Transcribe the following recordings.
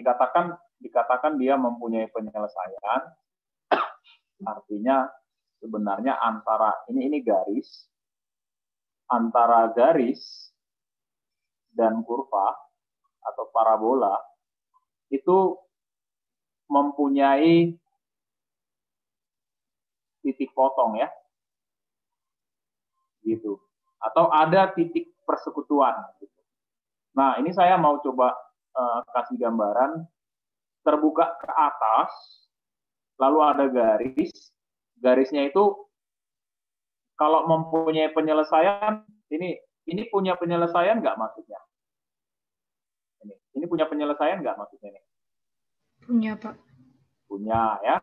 dikatakan dia mempunyai penyelesaian, artinya sebenarnya antara ini garis, antara garis dan kurva atau parabola itu mempunyai titik potong ya, gitu. Atau ada titik persekutuan. Gitu. Nah, ini saya mau coba kasih gambaran, terbuka ke atas, lalu ada garis, garisnya itu kalau mempunyai penyelesaian, ini punya penyelesaian nggak maksudnya? Ini punya penyelesaian nggak maksudnya? Punya, Pak. Punya ya.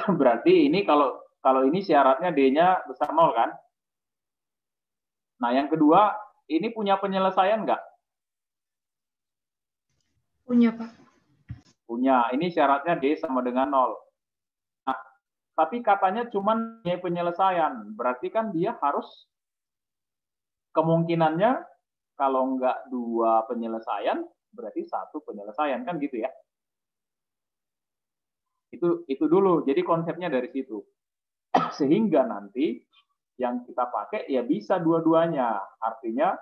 Berarti ini kalau ini syaratnya D-nya besar 0 kan? Nah, yang kedua, ini punya penyelesaian nggak? Punya, Pak. Punya. Ini syaratnya D sama dengan 0. Nah, tapi katanya cuma punya penyelesaian. Berarti kan dia harus kemungkinannya kalau nggak 2 penyelesaian, berarti 1 penyelesaian. Kan gitu ya? Itu dulu. Jadi konsepnya dari situ. Sehingga nanti yang kita pakai ya bisa dua-duanya. Artinya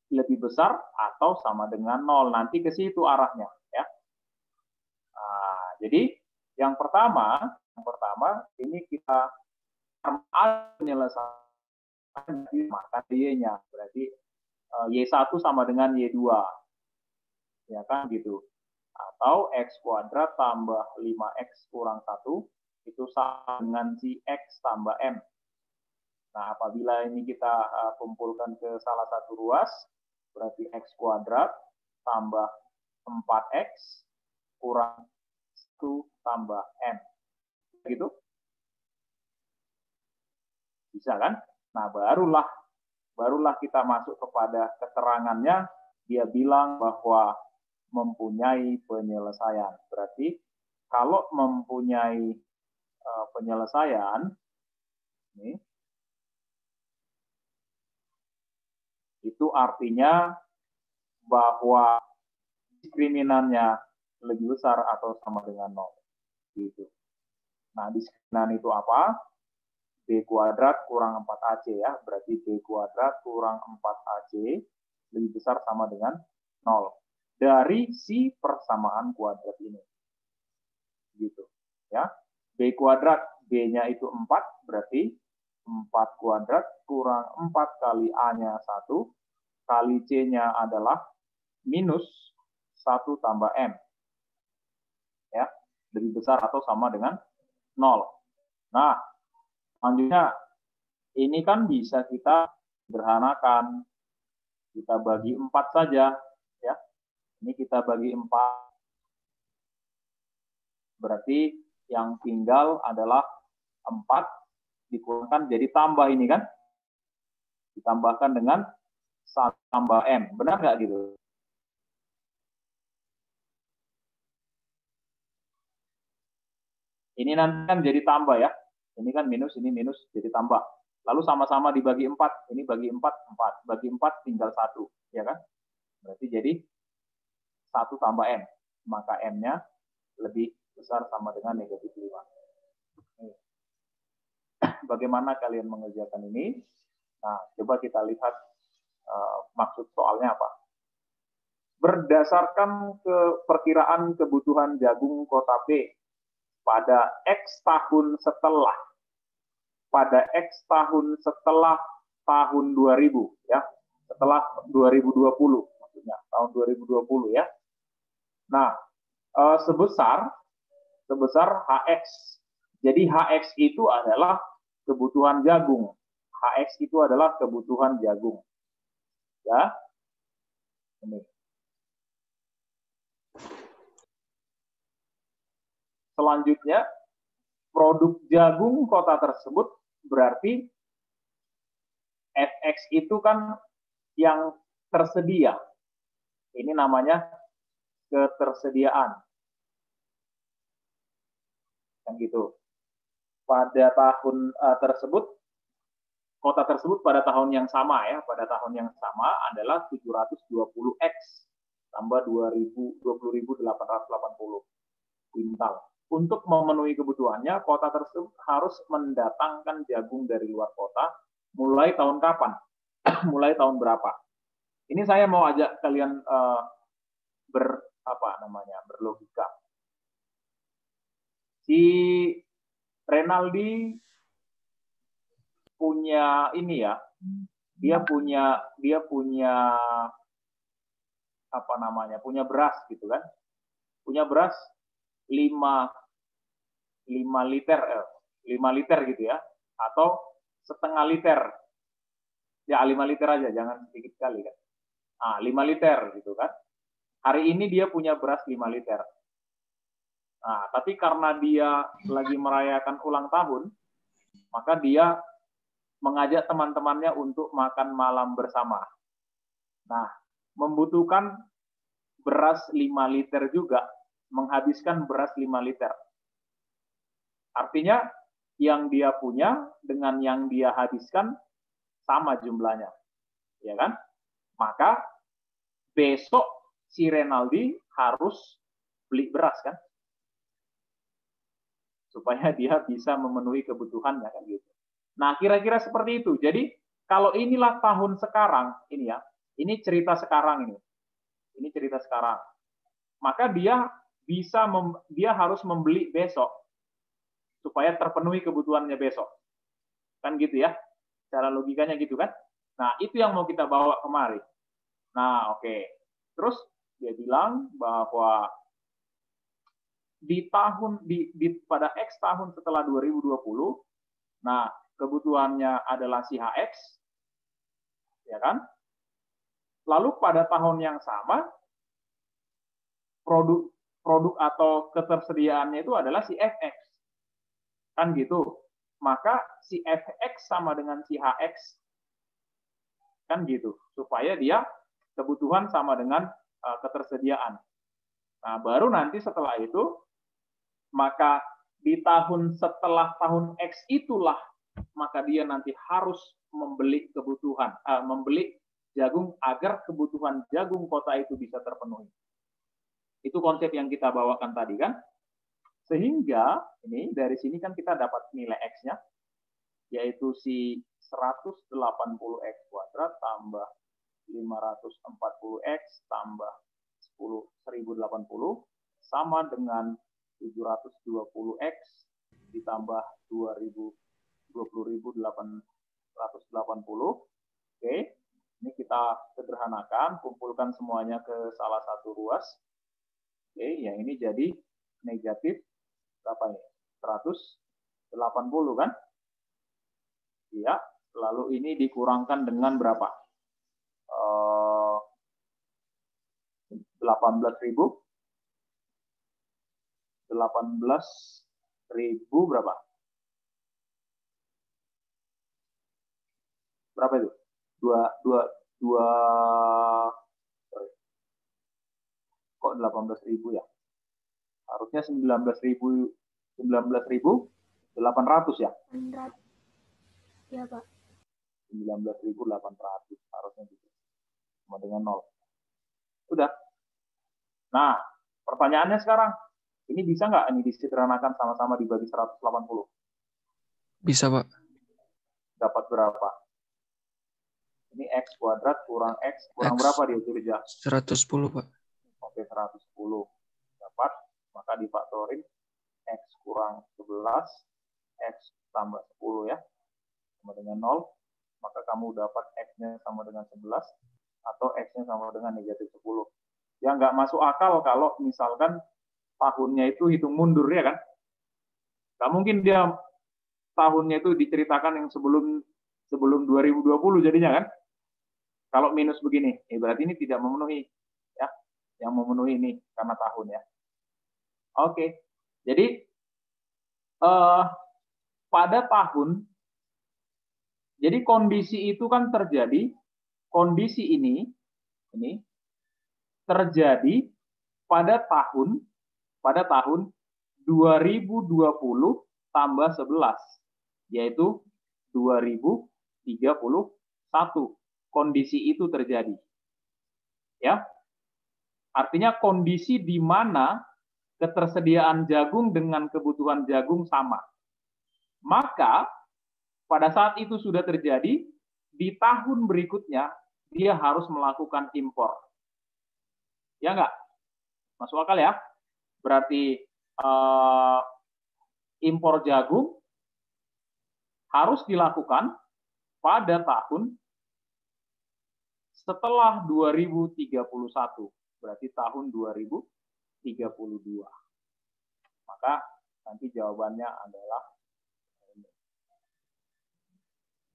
lebih besar atau sama dengan 0. Nanti ke situ arahnya. Ya. Nah, jadi yang pertama ini kita penyelesaian maka Y-nya. Berarti Y1 sama dengan Y2. Ya kan gitu. Atau X kuadrat tambah 5X kurang 1 itu sama dengan si X tambah M. Nah, apabila ini kita kumpulkan ke salah satu ruas, berarti X kuadrat tambah 4X kurang 1 tambah M. Gitu? Bisa kan? Nah, barulah kita masuk kepada keterangannya, dia bilang bahwa mempunyai penyelesaian. Berarti kalau mempunyai penyelesaian, ini, itu artinya bahwa diskriminannya lebih besar atau sama dengan 0. Gitu. Nah, diskriminan itu apa? B kuadrat kurang 4AC ya. Berarti B kuadrat kurang 4AC lebih besar sama dengan 0. Dari si persamaan kuadrat ini. Gitu. Ya. B kuadrat, B-nya itu 4, berarti 4 kuadrat kurang 4 kali A-nya 1, kali C-nya adalah minus 1 tambah M. Ya, lebih besar atau sama dengan 0. Nah, selanjutnya, ini kan bisa kita sederhanakan. Kita bagi 4 saja. Ya. Ini kita bagi 4. Berarti yang tinggal adalah 4 dikurangkan jadi tambah ini kan. Ditambahkan dengan 1 tambah M. Benar nggak gitu? Ini nanti kan jadi tambah ya. Ini kan minus, ini minus, jadi tambah. Lalu sama-sama dibagi 4. Ini bagi 4, 4. Bagi 4 tinggal 1. Ya kan? Berarti jadi 1 tambah M. Maka M-nya lebih besar sama dengan negatif 5. Bagaimana kalian mengerjakan ini? Nah, coba kita lihat maksud soalnya apa. Berdasarkan perkiraan kebutuhan jagung kota B pada X tahun setelah tahun 2000 ya, setelah 2020 maksudnya tahun 2020 ya. Nah, sebesar HX. Jadi HX itu adalah kebutuhan jagung. HX itu adalah kebutuhan jagung. Ya. Ini. Selanjutnya, produk jagung kota tersebut berarti FX itu kan yang tersedia. Ini namanya ketersediaan. Kan gitu. Pada tahun tersebut, kota tersebut pada tahun yang sama ya, pada tahun yang sama adalah 720X. tambah 20.880 kuintal. Untuk memenuhi kebutuhannya, kota tersebut harus mendatangkan jagung dari luar kota mulai tahun kapan? Mulai tahun berapa? Ini saya mau ajak kalian berlogika. Si Renaldi punya ini ya, dia punya punya beras gitu kan, punya beras 5 liter gitu ya, atau setengah liter ya, 5 liter aja, jangan sedikit kali kan. 5 liter gitu kan. Hari ini dia punya beras 5 liter. Nah, tapi karena dia lagi merayakan ulang tahun, maka dia mengajak teman-temannya untuk makan malam bersama. Nah, membutuhkan beras 5 liter juga, menghabiskan beras 5 liter. Artinya, yang dia punya dengan yang dia habiskan sama jumlahnya. Ya kan? Maka, besok si Renaldi harus beli beras kan? Supaya dia bisa memenuhi kebutuhannya kan gitu. Nah, kira-kira seperti itu. Jadi, kalau inilah tahun sekarang, ini ya, ini cerita sekarang ini. Ini cerita sekarang. Maka dia harus membeli besok supaya terpenuhi kebutuhannya besok. Kan gitu ya. Cara logikanya gitu kan. Nah, itu yang mau kita bawa kemari. Nah, oke. Terus dia bilang bahwa pada X tahun setelah 2020, nah, kebutuhannya adalah si HX, ya kan? Lalu pada tahun yang sama, produk atau ketersediaannya itu adalah si FX. Kan gitu. Maka si FX sama dengan si HX. Kan gitu. Supaya dia kebutuhan sama dengan ketersediaan. Nah, baru nanti setelah itu, maka di tahun setelah tahun X itulah, maka dia nanti harus membeli membeli jagung agar kebutuhan jagung kota itu bisa terpenuhi. Itu konsep yang kita bawakan tadi kan. Sehingga ini dari sini kan kita dapat nilai X-nya, yaitu si 180X kuadrat tambah 540X tambah 1080 sama dengan 720X ditambah 20.880. Oke, ini kita sederhanakan, kumpulkan semuanya ke salah satu ruas. Oke, yang ini jadi negatif berapa ini? 180 kan? Iya, lalu ini dikurangkan dengan berapa? 18.000 berapa? Berapa itu? 18.000 ya? Harusnya 19.800 ya? Ya, Pak. 19.800 harusnya gitu. Sama dengan 0. Udah. Nah, pertanyaannya sekarang, ini bisa nggak ini disederhanakan sama-sama dibagi 180? Bisa, Pak. Dapat berapa? Ini X kuadrat kurang X kurang X. berapa dia kerja? 110, Pak. Oke, 110. Dapat, maka difaktorin X kurang 11, X tambah 10 ya, sama dengan 0. Maka kamu dapat X-nya sama dengan 11, atau X-nya sama dengan negatif 10. Ya nggak masuk akal kalau misalkan tahunnya itu hitung mundur ya kan. Nggak mungkin dia tahunnya itu diceritakan yang sebelum 2020 jadinya kan. Kalau minus begini, berarti ini tidak memenuhi ya. Yang memenuhi ini karena tahun ya. Oke. Jadi pada tahun, jadi kondisi itu kan terjadi, kondisi ini terjadi pada tahun 2020 tambah 11, yaitu 2031. Kondisi itu terjadi. Ya. Artinya kondisi di mana ketersediaan jagung dengan kebutuhan jagung sama. Maka pada saat itu sudah terjadi, di tahun berikutnya dia harus melakukan impor. Ya enggak? Masuk akal ya? Berarti impor jagung harus dilakukan pada tahun setelah 2031. Berarti tahun 2032. Maka nanti jawabannya adalah ini.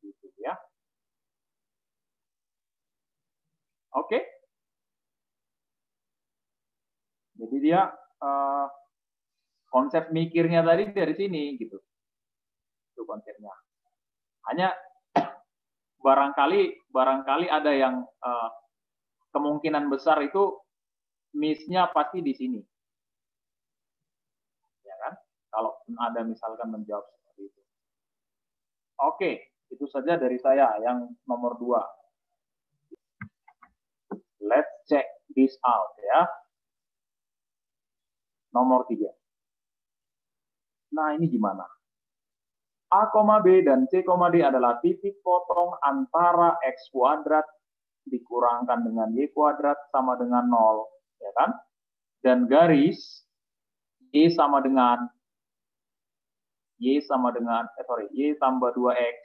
Gitu ya. Oke. Jadi dia konsep mikirnya tadi dari sini gitu. Itu konsepnya. Hanya barangkali ada yang kemungkinan besar itu miss-nya pasti di sini. Ya kan? Kalau ada misalkan menjawab seperti itu. Oke, itu saja dari saya yang nomor 2. Let's check this out ya. Nomor 3. Nah, ini gimana? A, B, dan C, D adalah titik potong antara X kuadrat dikurangkan dengan Y kuadrat sama dengan 0. Ya kan? Dan garis Y sama dengan Y tambah 2X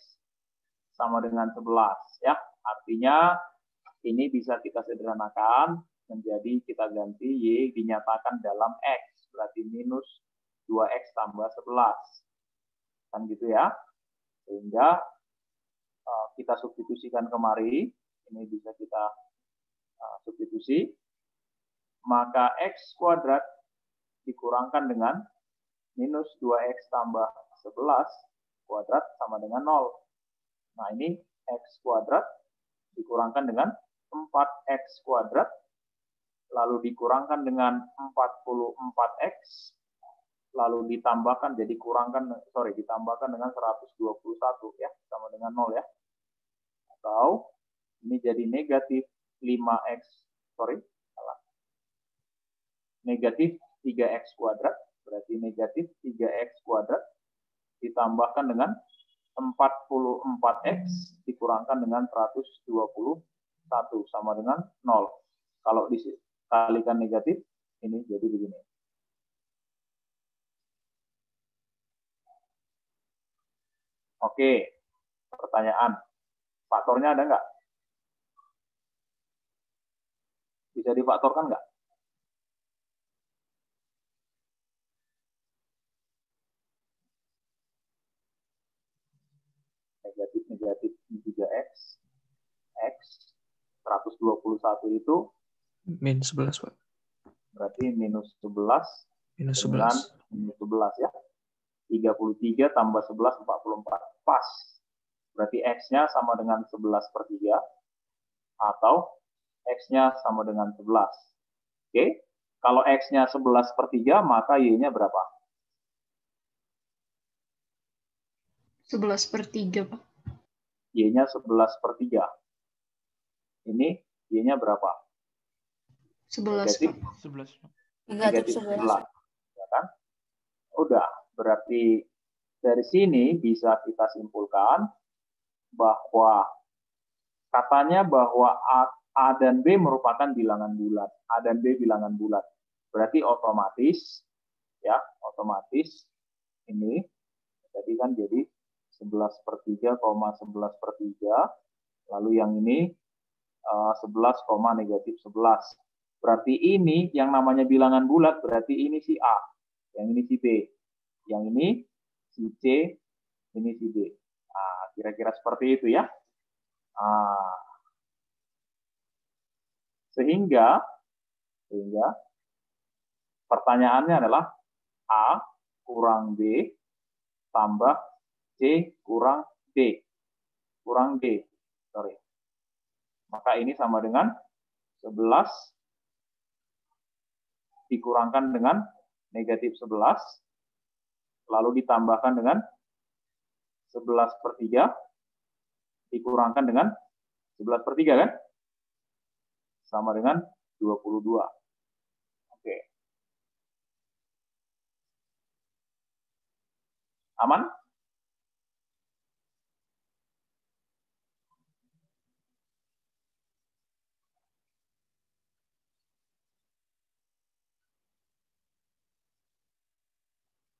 sama dengan 11. Ya, artinya ini bisa kita sederhanakan menjadi kita ganti Y dinyatakan dalam X. Berarti minus 2X tambah 11. Kan gitu ya. Sehingga kita substitusikan kemari. Ini bisa kita substitusi. Maka X kuadrat dikurangkan dengan minus 2X tambah 11 kuadrat sama dengan 0. Nah ini X kuadrat dikurangkan dengan 4X kuadrat. Lalu dikurangkan dengan 44X. Lalu ditambahkan ditambahkan dengan 121 ya, sama dengan 0 ya. Atau ini jadi negatif 3X kuadrat, berarti negatif 3X kuadrat ditambahkan dengan 44X dikurangkan dengan 121 sama dengan 0. Kalau dikalikan negatif, ini jadi begini. Oke, pertanyaan. Faktornya ada nggak? Bisa difaktorkan nggak? Negatif 3X, X, 121 itu Min 11, Pak. Berarti minus 11 Minus dengan 11. minus 11 ya. 33 tambah 11, 44. Pas. Berarti X-nya sama dengan 11/3. Atau X-nya sama dengan 11. Oke. Kalau X-nya 11/3, maka Y-nya berapa? 11/3, Pak. Y-nya 11/3. Ini Y-nya berapa? 11, Negatif Pak. 11. negatif 11. Ya kan? Udah, berarti dari sini bisa kita simpulkan bahwa katanya bahwa A dan B merupakan bilangan bulat. A dan B bilangan bulat. Berarti otomatis ini tadi kan jadi 11/3, 11/3. Lalu yang ini 11, negatif 11. Berarti ini yang namanya bilangan bulat, berarti ini si A, yang ini si B, yang ini si C, ini si D. Nah, kira-kira seperti itu ya. Nah, sehingga pertanyaannya adalah A kurang B tambah C kurang D. Maka ini sama dengan 11 dikurangkan dengan negatif 11, lalu ditambahkan dengan 11/3, dikurangkan dengan 11/3 kan? Sama dengan 22. Aman?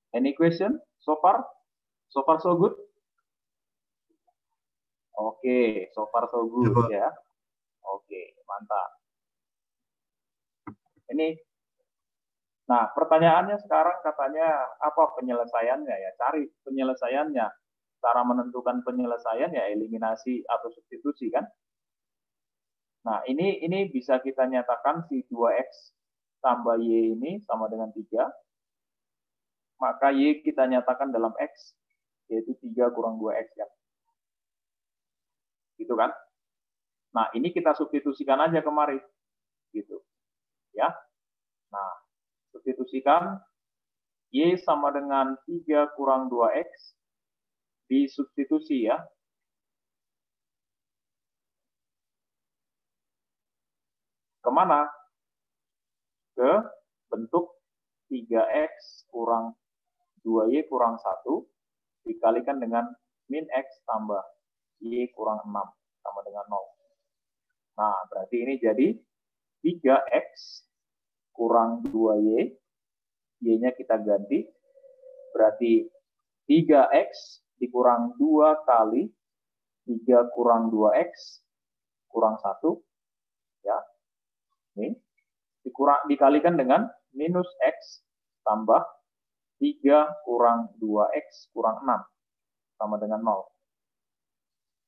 Any question so far? So far so good? Oke, so far so good ya. Oke, mantap. Ini, nah pertanyaannya sekarang katanya apa penyelesaiannya ya? Cari penyelesaiannya. Cara menentukan penyelesaian ya eliminasi atau substitusi kan? Nah ini bisa kita nyatakan si 2x tambah y ini sama dengan 3. Maka y kita nyatakan dalam x, yaitu 3 kurang 2x ya. Gitu kan? Nah, ini kita substitusikan aja kemari. Gitu. Ya. Nah, substitusikan y sama dengan 3 kurang 2x disubstitusi ya. Kemana? Ke bentuk 3x kurang 2y kurang 1 dikalikan dengan min x tambah y kurang 6 sama dengan 0. Nah, berarti ini jadi 3x kurang 2y, y-nya kita ganti, berarti 3x dikurang 2 kali 3 kurang 2x kurang 1, ya. Ini dikalikan dengan minus x tambah 3 kurang 2x kurang 6 sama dengan 0.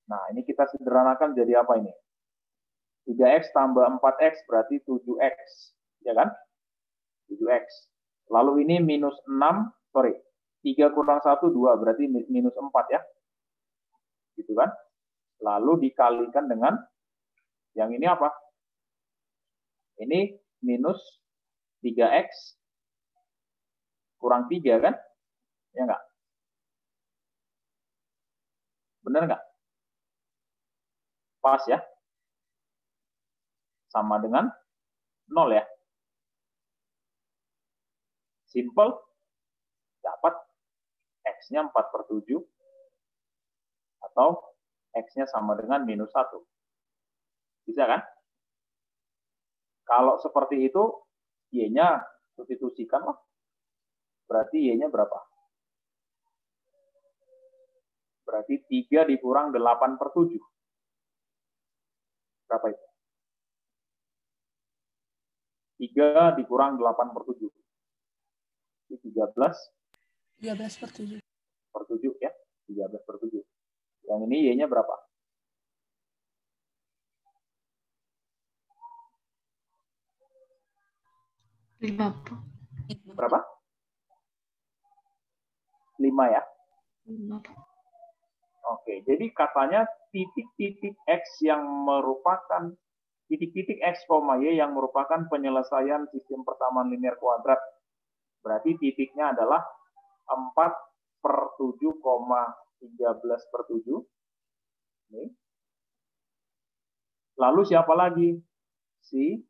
Nah, ini kita sederhanakan jadi apa ini? 3x tambah 4x berarti 7x, ya kan? 7x. Lalu ini minus 6, 3 kurang 1, 2, berarti minus 4 ya. Gitu kan? Lalu dikalikan dengan yang ini apa? Ini minus 3x kurang 3 kan? Ya enggak? Benar enggak? Pas ya? Sama dengan 0 ya? Simple. Dapat x-nya 4/7 atau x-nya sama dengan minus 1. Bisa kan? Kalau seperti itu, y-nya substitusikan lah. Berarti y-nya berapa? Berarti 3 dikurang 8/7. Berapa itu? 3 dikurang 8/7. Ini 13/7 ya. 13/7. Yang ini y-nya berapa? Berapa? 5 ya? 5. Oke, jadi katanya titik-titik x yang merupakan titik-titik x, y yang merupakan penyelesaian sistem persamaan linear kuadrat. Berarti titiknya adalah 4/7,13/7. Lalu siapa lagi? Si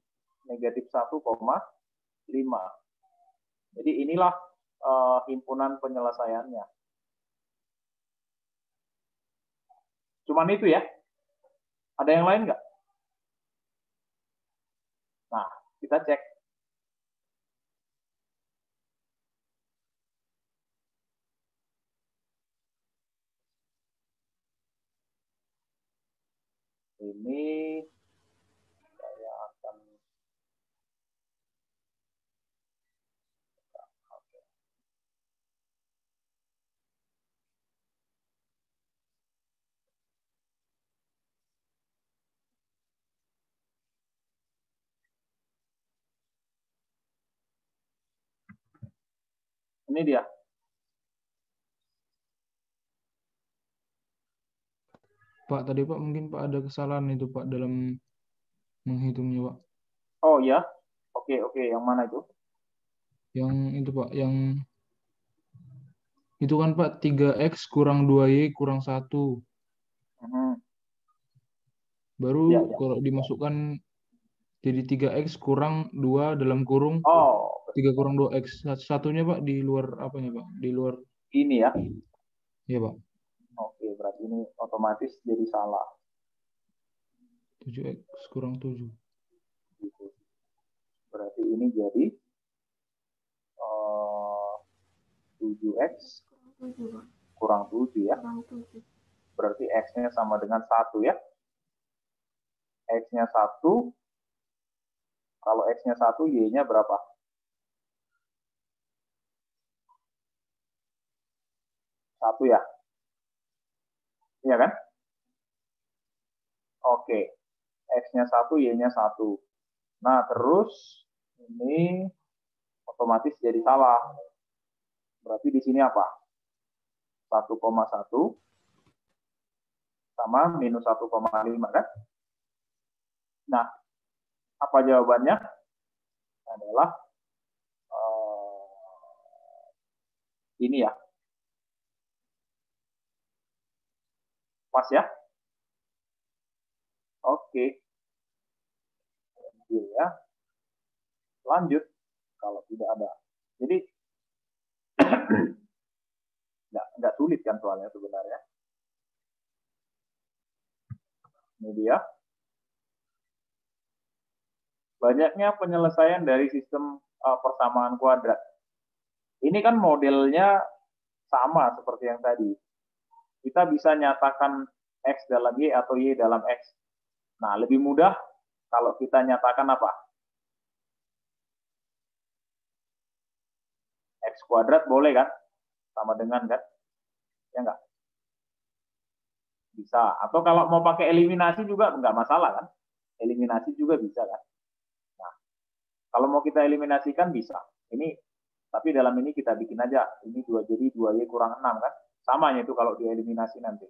negatif 1,5. Jadi inilah himpunan penyelesaiannya. Cuman itu ya. Ada yang lain nggak? Nah, kita cek. Ini saya akan ini dia. Pak, tadi Pak mungkin Pak ada kesalahan itu Pak dalam menghitungnya Pak. Oh ya, oke, yang mana itu? Yang itu Pak, yang itu kan Pak 3x kurang 2y kurang 1. Baru Ya. kalau dimasukkan jadi 3x kurang 2 dalam kurung 3 kurang 2x. Satunya Pak di luar apanya Pak? Di luar ini ya. Iya, Pak. Oke, berarti ini otomatis jadi salah. 7X kurang 7. Gitu. Berarti ini jadi 7X kurang 7 ya. Berarti X-nya sama dengan 1 ya. X-nya 1. Kalau X-nya 1, Y-nya berapa? 1 ya. Iya kan? Oke. X-nya 1, Y-nya 1. Nah, terus ini otomatis jadi salah. Berarti di sini apa? 1,1 sama minus 1,5 kan? Nah, apa jawabannya? Adalah ini ya. Pas ya? Oke. Ya. Lanjut. Kalau tidak ada. Jadi, nggak sulit kan soalnya sebenarnya. Ini dia. Banyaknya penyelesaian dari sistem persamaan kuadrat. Ini kan modelnya sama seperti yang tadi. Kita bisa nyatakan X dalam Y atau Y dalam X. Nah, lebih mudah kalau kita nyatakan apa? X kuadrat boleh kan? Sama dengan kan? Ya enggak? Bisa. Atau kalau mau pakai eliminasi juga enggak masalah kan? Eliminasi juga bisa kan? Nah, kalau mau kita eliminasikan bisa. Ini, tapi dalam ini kita bikin aja. Ini 2 jadi 2Y kurang 6 kan? Samanya itu kalau dieliminasi nanti.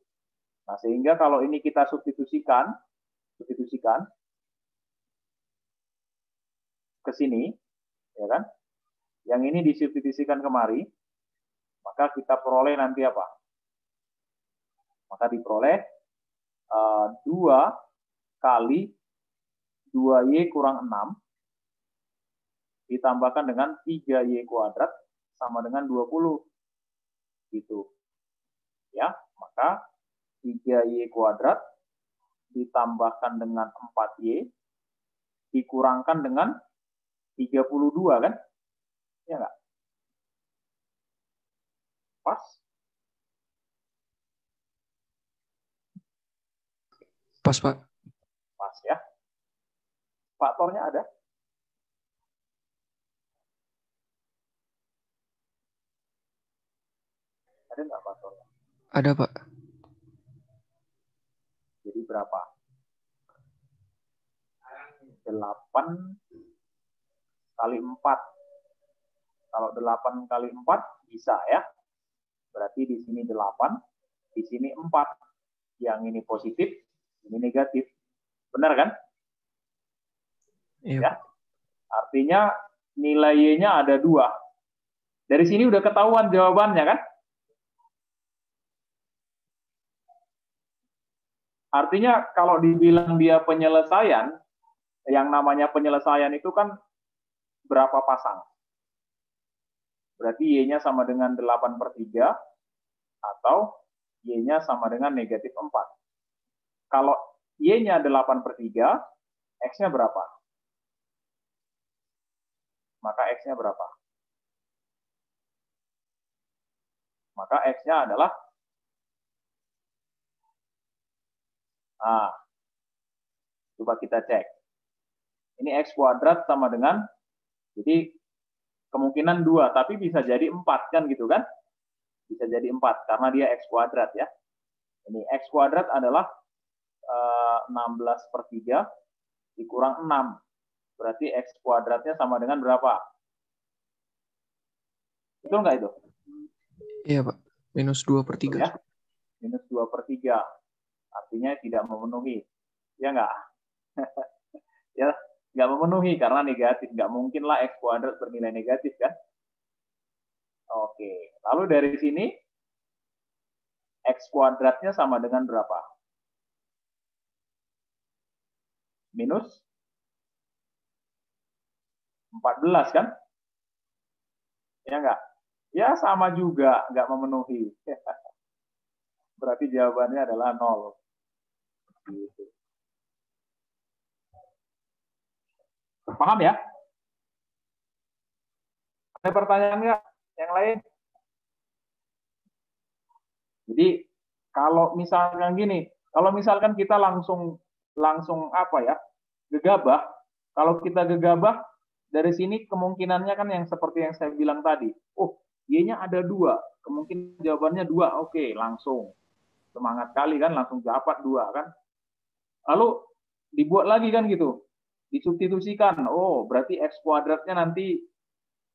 Nah, sehingga kalau ini kita substitusikan ke sini, ya kan? Yang ini disubstitusikan kemari, maka kita peroleh nanti apa? Maka diperoleh 2 kali 2Y kurang 6 ditambahkan dengan 3Y kuadrat sama dengan 20. Gitu. Ya, maka 3Y kuadrat ditambahkan dengan 4Y dikurangkan dengan 32 kan? Ya enggak? Pas? Pas, Pak. Pas ya. Faktornya ada? Ada nggak faktornya? Ada, Pak. Jadi berapa? 8 kali 4. Kalau 8 kali 4 bisa ya. Berarti di sini 8, di sini 4. Yang ini positif, ini negatif. Benar kan? Iya. Ya. Artinya nilai Y-nya ada 2. Dari sini udah ketahuan jawabannya kan? Artinya kalau dibilang dia penyelesaian, yang namanya penyelesaian itu kan berapa pasang? Berarti Y-nya sama dengan 8/3 atau Y-nya sama dengan negatif 4. Kalau Y-nya 8/3, X-nya berapa? Maka X-nya berapa? Maka X-nya adalah, coba kita cek. Ini X kuadrat sama dengan, jadi kemungkinan 2, tapi bisa jadi 4 kan gitu kan? Bisa jadi 4, karena dia X kuadrat ya. Ini X kuadrat adalah 16/3 dikurang 6. Berarti X kuadratnya sama dengan berapa? Betul nggak itu? Iya, Pak. Minus 2/3. Ya? Minus 2/3. Artinya tidak memenuhi. Ya nggak? Ya, nggak memenuhi karena negatif. Nggak mungkin lah X kuadrat bernilai negatif kan? Oke. Lalu dari sini, X kuadratnya sama dengan berapa? Minus 14 kan? Ya nggak? Ya sama juga, nggak memenuhi. Berarti jawabannya adalah 0. Gitu. Paham ya? Ada pertanyaan nggak yang lain? Jadi kalau misalkan gini, kalau misalkan kita langsung apa ya, gegabah, kalau kita gegabah dari sini kemungkinannya kan yang seperti yang saya bilang tadi, oh Y-nya ada 2, kemungkinan jawabannya 2, oke langsung semangat kali kan, langsung dapat 2 kan. Lalu dibuat lagi kan gitu, disubstitusikan, oh berarti X kuadratnya nanti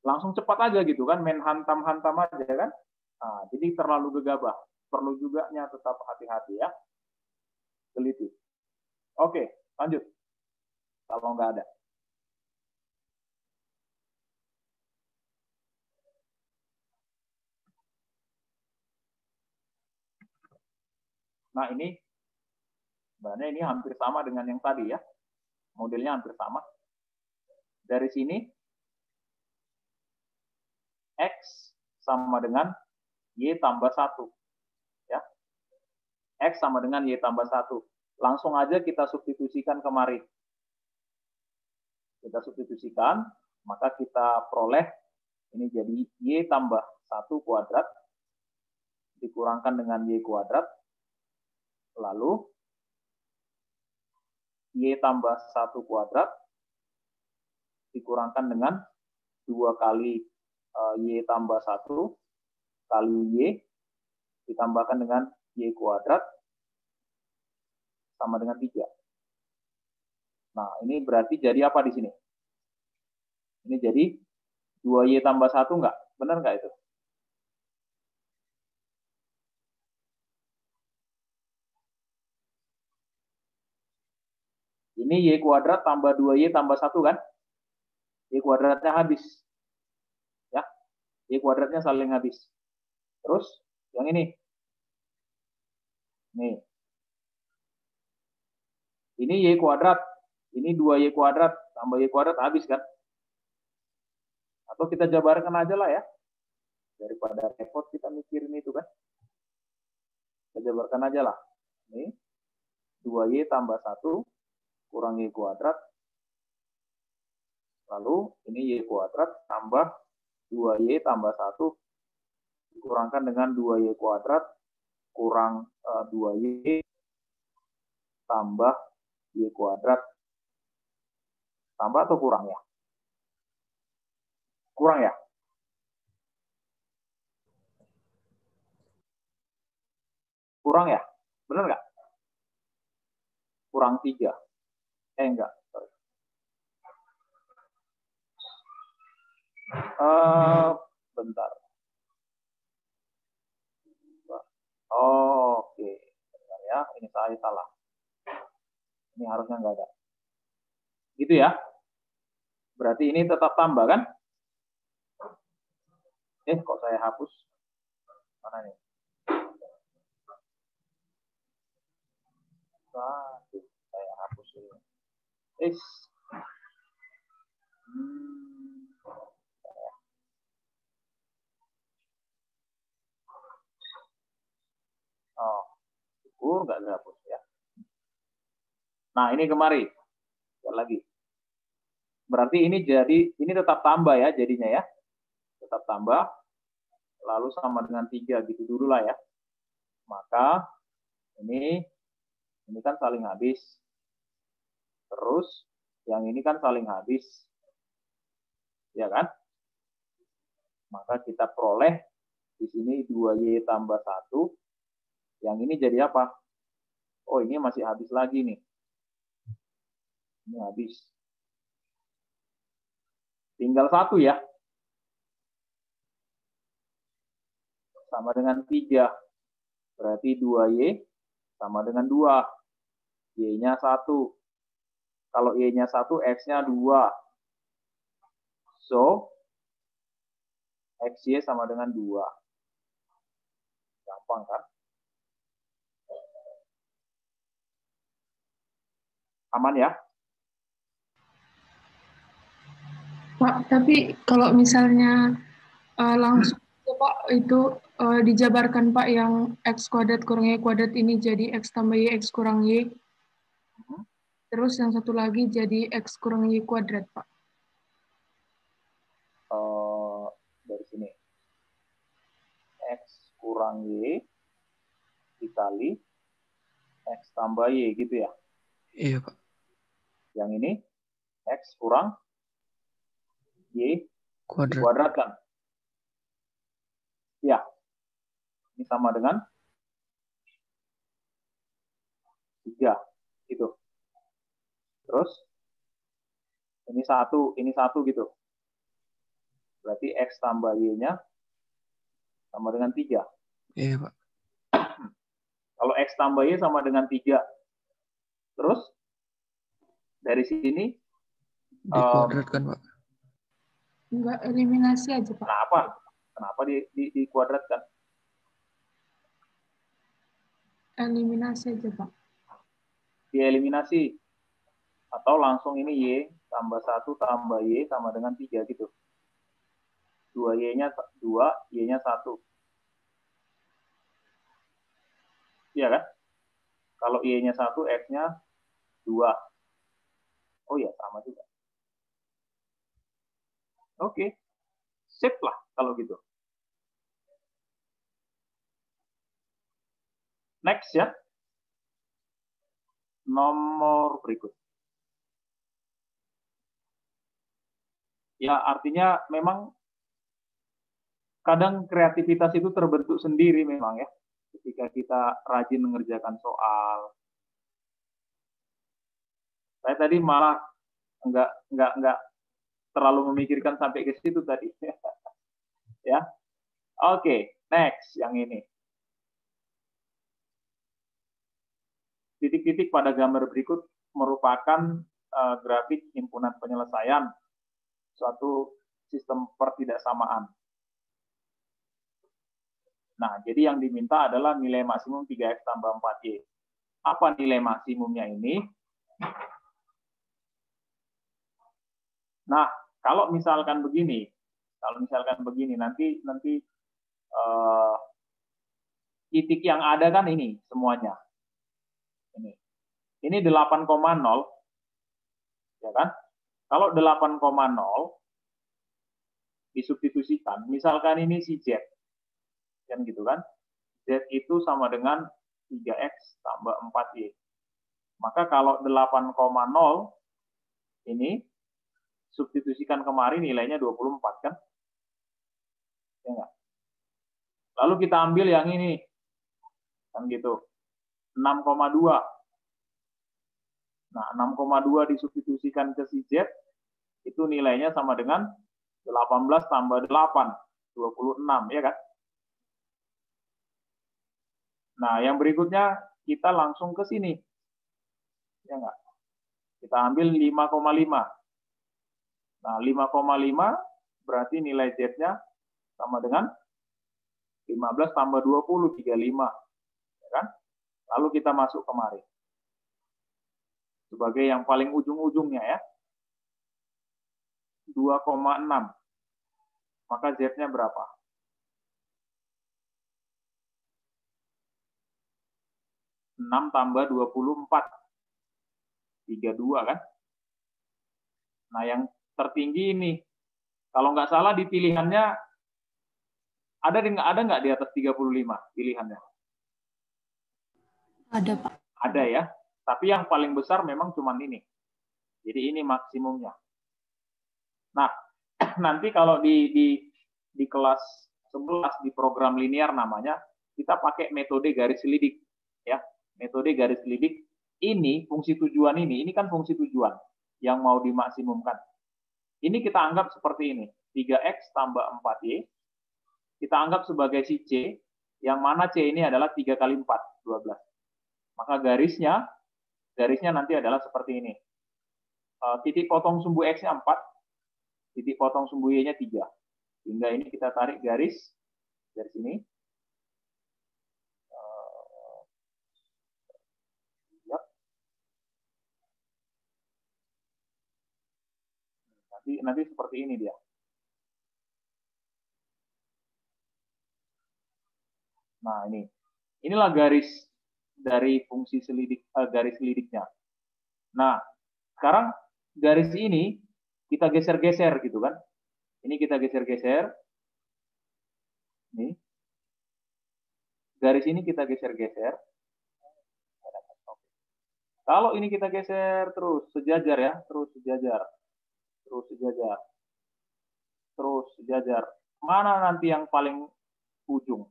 langsung cepat aja gitu kan, main hantam-hantam aja kan. Nah, jadi terlalu gegabah, perlu juga tetap hati-hati ya, teliti. Oke, lanjut. Kalau nggak ada. Nah ini, sebenarnya ini hampir sama dengan yang tadi ya, modelnya hampir sama. Dari sini, X sama dengan Y tambah 1. Ya. X sama dengan Y tambah 1. Langsung aja kita substitusikan kemari. Kita substitusikan, maka kita peroleh ini jadi Y tambah 1 kuadrat dikurangkan dengan Y kuadrat, lalu Y tambah 1 kuadrat dikurangkan dengan 2 kali Y tambah 1 kali Y ditambahkan dengan Y kuadrat sama dengan 3. Nah, ini berarti jadi apa di sini? Ini jadi 2Y tambah 1 enggak? Benar enggak itu? Ini Y kuadrat tambah 2Y tambah 1 kan? Y kuadratnya habis. Ya, Y kuadratnya saling habis. Terus, yang ini. Nih. Ini Y kuadrat. Ini 2Y kuadrat tambah Y kuadrat habis kan? Atau kita jabarkan aja lah ya. Daripada repot kita mikirin itu kan. Kita jabarkan aja lah. Ini 2Y tambah 1 kurang Y kuadrat. Lalu ini Y kuadrat tambah 2Y tambah 1 dikurangkan dengan 2Y kuadrat kurang 2Y tambah Y kuadrat. Tambah atau kurang ya? Kurang ya? Kurang ya? Benar nggak? Kurang 3. Enggak. Sorry. Bentar. Oke. Bentar ya, ini saya salah. Ini harusnya nggak ada. Gitu ya? Berarti ini tetap tambah kan? Kok saya hapus? Mana nih? Saya hapus ini. Oh, syukur nggak dihapus ya. Nah, ini kemari. Lihat lagi. Berarti ini tetap tambah ya jadinya ya. Tetap tambah. Lalu sama dengan 3 gitu dulu lah ya. Maka ini kan saling habis. Terus yang ini kan saling habis. Ya kan? Maka kita peroleh di sini 2Y tambah 1. Yang ini jadi apa? Oh, ini masih habis lagi nih. Ini habis. Tinggal 1 ya. Sama dengan 3. Berarti 2Y sama dengan 2. Y-nya 1. Kalau Y-nya 1, X-nya 2. So, XY sama dengan 2. Gampang kan? Aman ya? Pak, tapi kalau misalnya langsung ke Pak, itu dijabarkan Pak yang X kuadrat kurang Y kuadrat ini jadi X tambah Y X kurang Y. Terus yang satu lagi jadi X kurang Y kuadrat Pak. Dari sini. X kurang Y dikali X tambah Y gitu ya. Iya, Pak. Yang ini X kurang Y Kuadrat. dikuadratkan. Ya. Ini sama dengan 3. Gitu. Terus ini satu gitu. Berarti X tambah Y-nya sama dengan 3. Iya, Pak. Kalau X tambah Y sama dengan 3. Terus dari sini dikuadratkan, Pak. Enggak, eliminasi aja Pak. Kenapa dikuadratkan? Eliminasi aja Pak. Dieliminasi. Atau langsung ini Y tambah 1 tambah Y sama dengan 3 gitu. 2Y-nya 2, Y-nya 1. Iya kan? Kalau Y-nya 1, X-nya 2. Oh iya, sama juga. Oke. Sip lah kalau gitu. Next ya. Nomor berikut. Ya, artinya memang kadang kreativitas itu terbentuk sendiri memang ya. Ketika kita rajin mengerjakan soal. Saya tadi malah nggak terlalu memikirkan sampai ke situ tadi. Ya. Oke, next yang ini. Titik-titik pada gambar berikut merupakan grafik himpunan penyelesaian suatu sistem pertidaksamaan. Nah, jadi yang diminta adalah nilai maksimum 3X tambah 4Y. Apa nilai maksimumnya ini? Nah, kalau misalkan begini, nanti titik yang ada kan ini semuanya. Ini 8,0, ya kan? Kalau 8,0 disubstitusikan, misalkan ini si Z, kan gitu kan? Z itu sama dengan 3X tambah 4Y. Maka kalau 8,0 ini substitusikan kemarin nilainya 24 kan? Ya enggak? Lalu kita ambil yang ini. Kan gitu. 6,2. Nah, 6,2 disubstitusikan ke si Z, itu nilainya sama dengan 18 tambah 8, 26, ya kan? Nah, yang berikutnya kita langsung ke sini. Ya enggak? Kita ambil 5,5. Nah, 5,5 berarti nilai Z-nya sama dengan 15 tambah 20, 35. Ya kan? Lalu kita masuk kemari. Sebagai yang paling ujung-ujungnya ya. 2,6. Maka Z-nya berapa? 6 tambah 24. 32 kan? Nah, yang tertinggi ini. Kalau nggak salah di pilihannya, ada nggak di atas 35 pilihannya? Ada Pak. Ada ya. Tapi yang paling besar memang cuma ini. Jadi ini maksimumnya. Nah, nanti kalau di kelas 11 di program linear namanya, kita pakai metode garis lidik ya. Metode garis lidik ini fungsi tujuan ini kan fungsi tujuan yang mau dimaksimumkan. Ini kita anggap seperti ini, 3X tambah 4Y. Kita anggap sebagai si C, yang mana C ini adalah 3 kali 4, 12. Maka garisnya nanti adalah seperti ini. Titik potong sumbu X-nya 4, titik potong sumbu Y-nya 3. Hingga ini kita tarik garis dari sini. Nanti seperti ini dia. Nah, inilah garis dari fungsi garis selidiknya. Nah, sekarang garis ini kita geser-geser gitu kan. Ini kita geser-geser. Nih. Garis ini kita geser-geser. Kalau ini kita geser terus sejajar ya, terus sejajar. Terus sejajar. Terus sejajar. Mana nanti yang paling ujung?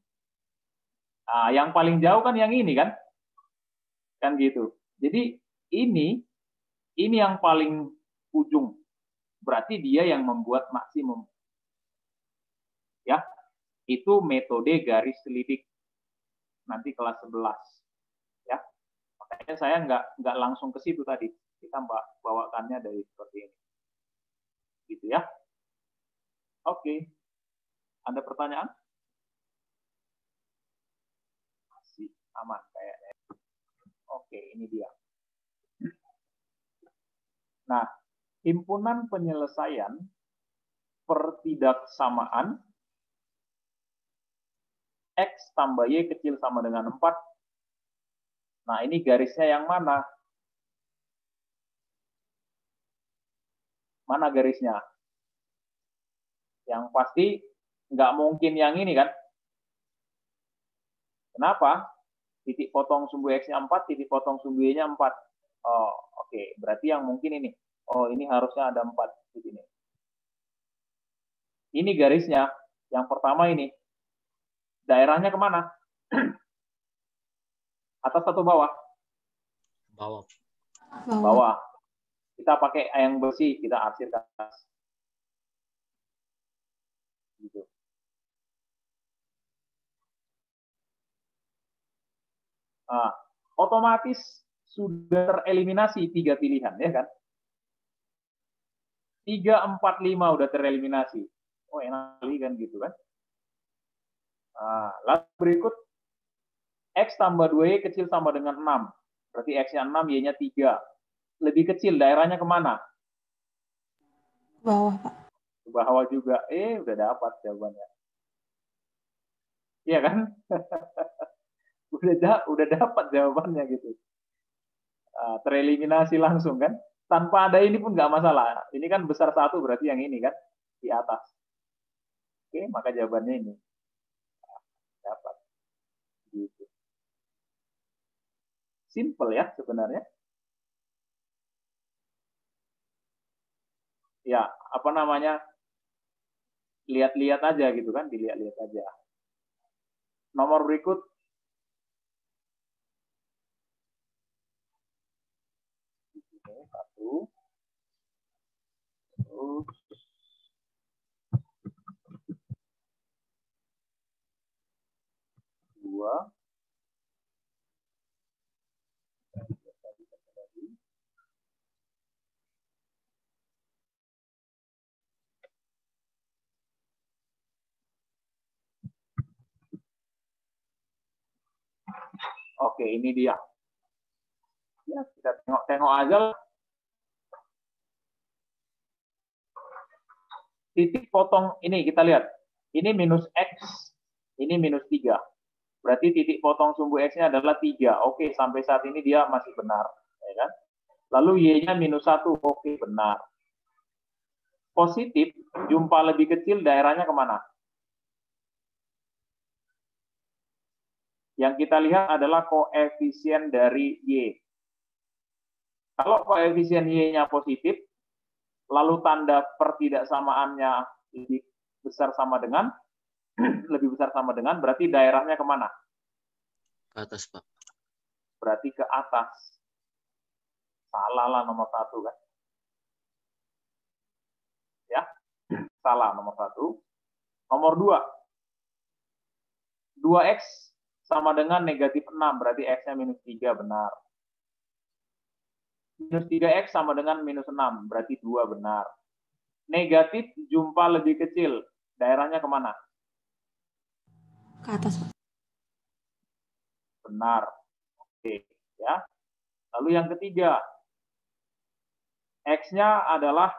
Nah, yang paling jauh kan yang ini kan? Kan gitu. Jadi ini yang paling ujung. Berarti dia yang membuat maksimum. Ya. Itu metode garis selidik. Nanti kelas 11. Ya. Makanya saya nggak langsung ke situ tadi. Kita bawakannya dari seperti ini. Gitu ya. Oke. Ada pertanyaan? Masih aman kayaknya. Oke, ini dia. Nah, himpunan penyelesaian pertidaksamaan X tambah Y kecil sama dengan 4. Nah, ini garisnya yang mana? Mana garisnya? Yang pasti nggak mungkin yang ini kan? Kenapa? Titik potong sumbu X-nya 4, titik potong sumbu Y-nya 4. Oh, oke. Berarti yang mungkin ini. Oh, ini harusnya ada 4 di sini. Ini garisnya. Yang pertama ini. Daerahnya kemana? Atas atau bawah? Bawah. Bawah. Kita pakai yang bersih, kita arsir ke atas. Gitu. Nah, otomatis sudah tereliminasi 3 pilihan, ya kan? 3, 4, 5 udah tereliminasi. Oh, enak kali kan gitu kan? Nah, lalu berikut X tambah 2Y kecil sama dengan 6. Berarti X-nya 6, Y-nya 3. Lebih kecil, daerahnya kemana? Bawah, Pak. Ke bawah juga. Udah dapat jawabannya. Iya kan? udah dapat jawabannya gitu. Tereliminasi langsung kan? Tanpa ada ini pun nggak masalah. Ini kan besar 1 berarti yang ini kan? Di atas. Oke, maka jawabannya ini. Dapat. Gitu. Simple ya sebenarnya. Ya, apa namanya? Lihat-lihat aja gitu kan, dilihat-lihat aja. Nomor berikut. Satu. Terus. Dua. Oke, ini dia. Ya, kita tengok aja lah. Titik potong ini kita lihat. Ini minus X, ini minus 3. Berarti titik potong sumbu X-nya adalah 3. Oke, sampai saat ini dia masih benar. Ya kan? Lalu Y-nya minus 1. Oke, benar. Positif, jumpa lebih kecil, daerahnya kemana? Yang kita lihat adalah koefisien dari Y. Kalau koefisien Y-nya positif, lalu tanda pertidaksamaannya lebih besar sama dengan, berarti daerahnya kemana? Ke atas, Pak. Berarti ke atas. Salah lah nomor 1 kan? Ya, salah nomor 1. Nomor 2. 2X sama dengan negatif 6, berarti X-nya minus 3, benar. Minus 3X sama dengan minus 6, berarti 2, benar. Negatif jumpa lebih kecil, daerahnya kemana? Ke atas, Pak. Benar. Oke, ya. Lalu yang ketiga, X-nya adalah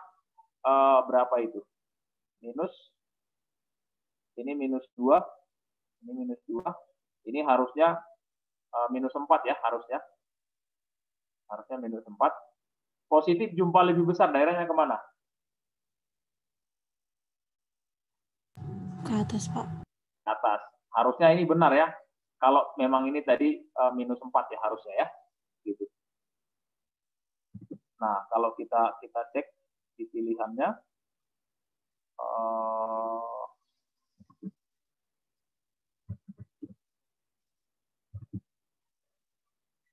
berapa itu? Minus, ini minus 2, ini minus 2, Ini harusnya minus 4 ya, harusnya. Harusnya minus 4. Positif jumpa lebih besar, daerahnya kemana? Ke atas, Pak. Ke atas. Harusnya ini benar ya. Kalau memang ini tadi minus 4 ya harusnya ya. Gitu. Nah, kalau kita cek di pilihannya,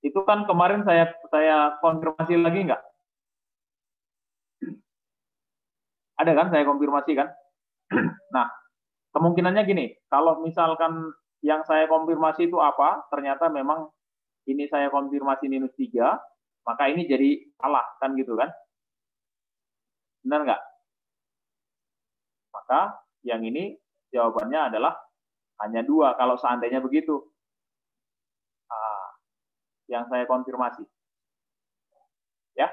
itu kan kemarin saya konfirmasi lagi nggak? Ada kan saya konfirmasi kan? Nah, kemungkinannya gini, kalau misalkan yang saya konfirmasi itu apa, ternyata memang ini saya konfirmasi minus 3, maka ini jadi salah kan gitu kan? Benar nggak? Maka yang ini jawabannya adalah hanya 2 kalau seandainya begitu. Yang saya konfirmasi. Ya.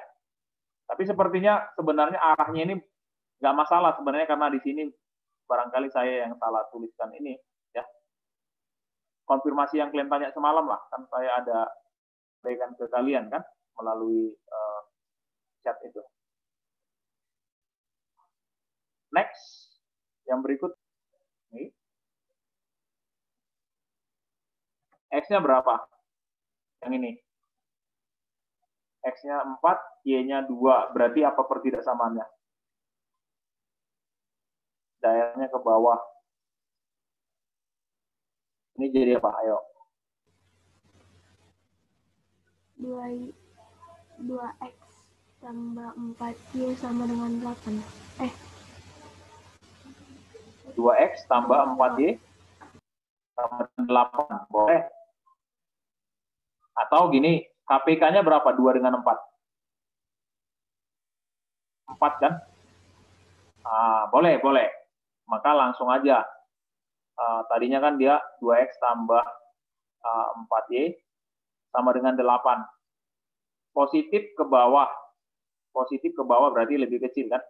Tapi sepertinya sebenarnya arahnya ini nggak masalah sebenarnya karena di sini barangkali saya yang salah tuliskan ini ya. Konfirmasi yang kalian tanya semalam lah, kan saya ada berikan ke kalian kan melalui chat itu. Next, yang berikut ini. X-nya berapa? Yang ini. X-nya 4, Y-nya 2. Berarti apa pertidaksamaannya? Daerahnya ke bawah. Ini jadi apa? Ayo. 2X tambah 4Y sama dengan 8. 2X tambah 4Y sama dengan 8. Boleh. Atau gini, KPK-nya berapa? 2 dengan 4? 4 kan? Boleh. Maka langsung aja. Tadinya kan dia 2X tambah 4Y sama dengan 8. Positif ke bawah. Positif ke bawah berarti lebih kecil kan?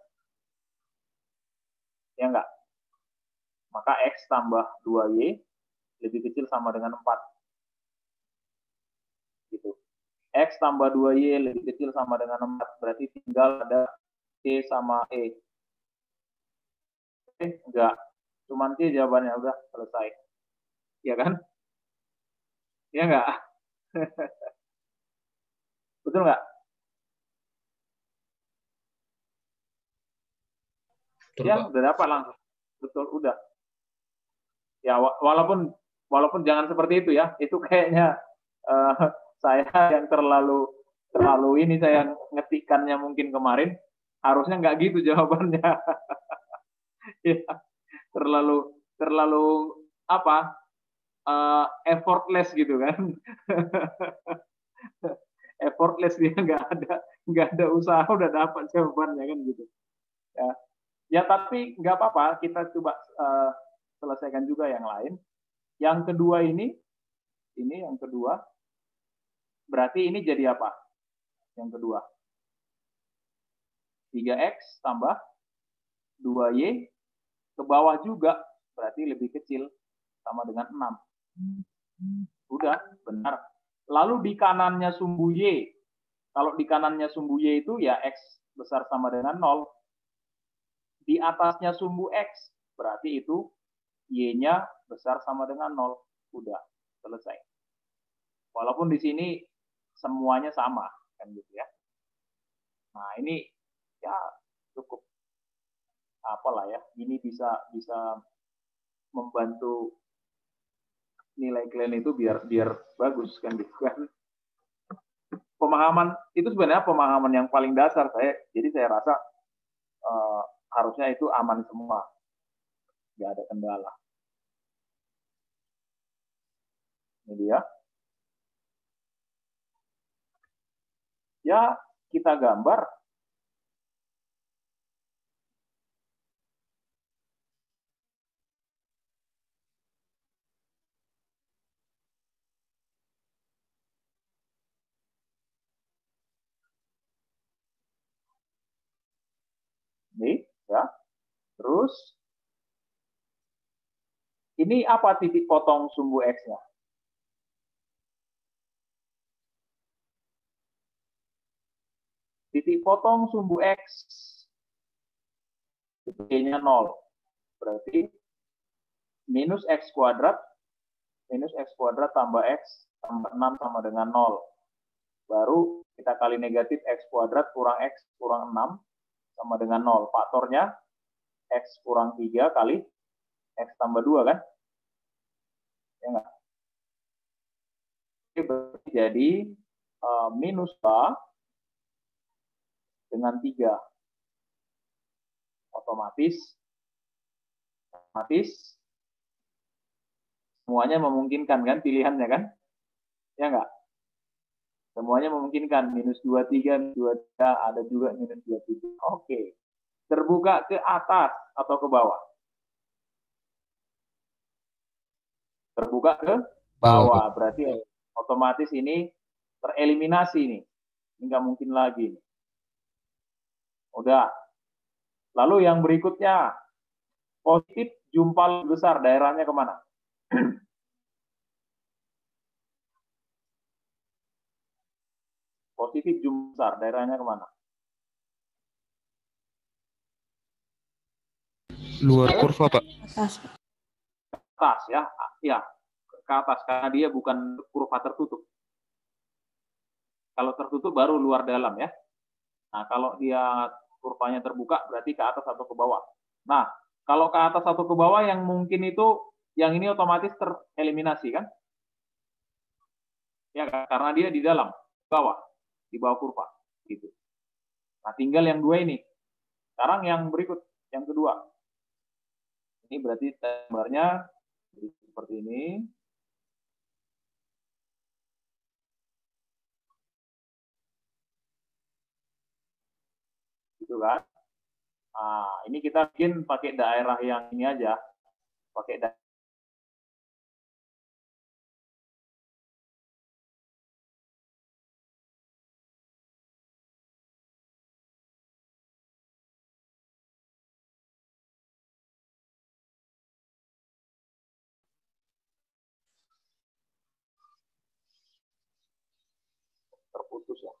Ya enggak? Maka X tambah 2Y lebih kecil sama dengan 4. Gitu. X tambah 2Y lebih kecil sama dengan 4. Berarti tinggal ada C sama E. Enggak. Cuman C jawabannya udah selesai. Ya kan? Ya enggak? Betul enggak? Betul, Ya, Pak. udah dapat langsung. Betul, udah. Ya, walaupun jangan seperti itu ya. Itu kayaknya saya yang terlalu ini saya ngetikkannya mungkin kemarin. Harusnya nggak gitu jawabannya. Ya, terlalu apa? Effortless gitu kan. Effortless dia nggak ada usaha udah dapat jawabannya kan gitu. Ya tapi nggak apa-apa, kita coba selesaikan juga yang lain. Yang kedua ini yang kedua, berarti ini jadi apa? Yang kedua, 3X tambah 2Y ke bawah juga, berarti lebih kecil, sama dengan 6. Udah, benar. Lalu di kanannya sumbu Y, kalau di kanannya sumbu Y itu ya X besar sama dengan 0. Di atasnya sumbu X, berarti itu Y-nya besar sama dengan 0. Udah, selesai. Walaupun di sini semuanya sama, kan gitu ya. Nah, ini ya cukup apalah ya. Ini bisa membantu nilai kalian itu biar bagus kan gitu kan. Pemahaman itu sebenarnya pemahaman yang paling dasar saya. Jadi saya rasa harusnya itu aman semua. Nggak ada kendala. Ini dia. Ya, kita gambar. Nih, ya. Terus, ini apa titik potong sumbu X-nya? dipotong sumbu X, itu Y-nya 0. Berarti minus X kuadrat tambah X tambah 6 sama dengan 0. Baru kita kali negatif X kuadrat kurang X kurang 6 sama dengan 0. Faktornya X kurang 3 kali X tambah 2 kan? Ya enggak? Jadi minus A dengan 3. Otomatis semuanya memungkinkan kan pilihannya kan? Ya enggak? Semuanya memungkinkan. Minus 23, 23, ada juga minus 23. Oke. Terbuka ke atas atau ke bawah? Terbuka ke bawah. Berarti otomatis ini tereliminasi nih. Ini nggak mungkin lagi. Udah. Lalu yang berikutnya. Positif jumlah besar. Daerahnya kemana? Positif jumlah besar. Daerahnya kemana? Luar kurva, Pak. Atas. Atas ya. Ya. Ke atas. Karena dia bukan kurva tertutup. Kalau tertutup baru luar dalam ya. Nah, kalau dia kurvanya terbuka berarti ke atas atau ke bawah. Nah, kalau ke atas atau ke bawah yang mungkin itu, yang ini otomatis tereliminasi kan? Ya, karena dia di dalam, di bawah kurva. Gitu. Nah, tinggal yang dua ini. Sekarang yang berikut, yang kedua. Ini berarti gambarnya seperti ini. Gitu kan? Nah, ini kita bikin pakai daerah yang ini aja. Pakai daerah terputus ya.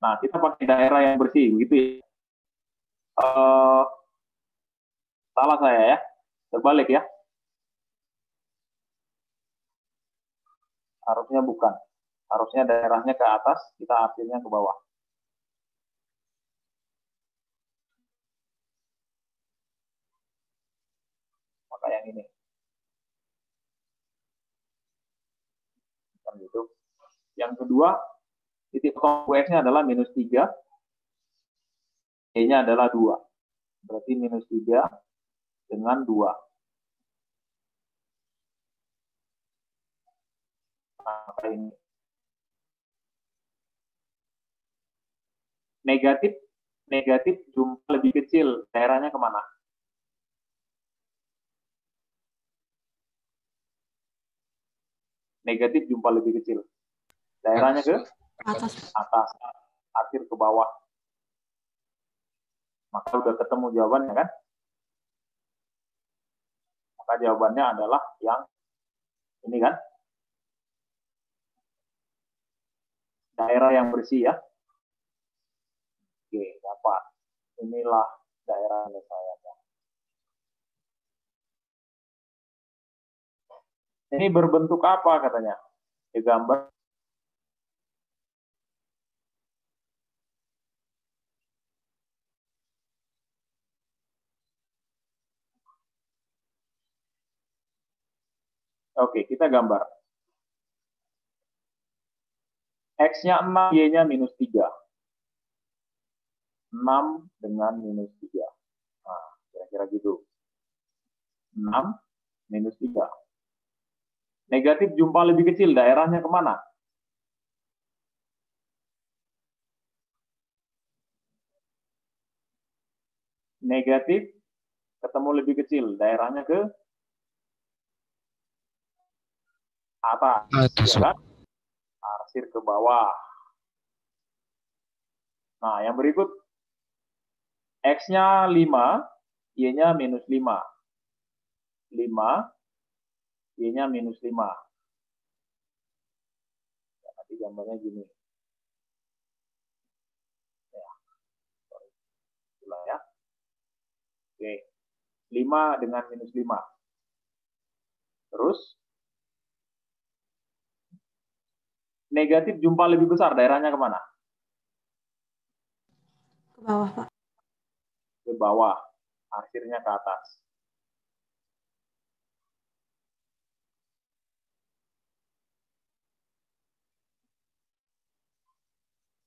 Nah, kita pakai daerah yang bersih, begitu ya. Salah saya ya, terbalik ya. Harusnya bukan. Harusnya daerahnya ke atas, kita akhirnya ke bawah. Maka yang ini. Kan gitu. Yang kedua, titik potong X-nya adalah minus 3. Y-nya adalah 2. Berarti minus 3 dengan 2. Maka ini. Negatif jumlah lebih kecil. Daerahnya kemana? Negatif jumlah lebih kecil. Daerahnya ke Atas. Akhir ke bawah. Maka udah ketemu jawabannya kan? Maka jawabannya adalah yang ini kan? Daerah yang bersih ya. Oke, dapat. Inilah daerah yang saya. Ini berbentuk apa katanya? Di gambar. Oke, kita gambar. X-nya 6, Y-nya minus 3. 6 dengan minus 3. Nah, kira-kira gitu. 6 minus 3. Negatif jumlah lebih kecil, daerahnya kemana? Negatif ketemu lebih kecil, daerahnya ke atas. Ya kan? Arsir ke bawah. Nah, yang berikut. X-nya 5, Y-nya minus 5. 5, Y-nya -5. Ya, nanti gambarnya gini. Ya, ulang ya. Oke, 5 dengan -5. Terus, negatif jumpa lebih besar, daerahnya kemana? Ke bawah, Pak. Ke bawah, akhirnya ke atas.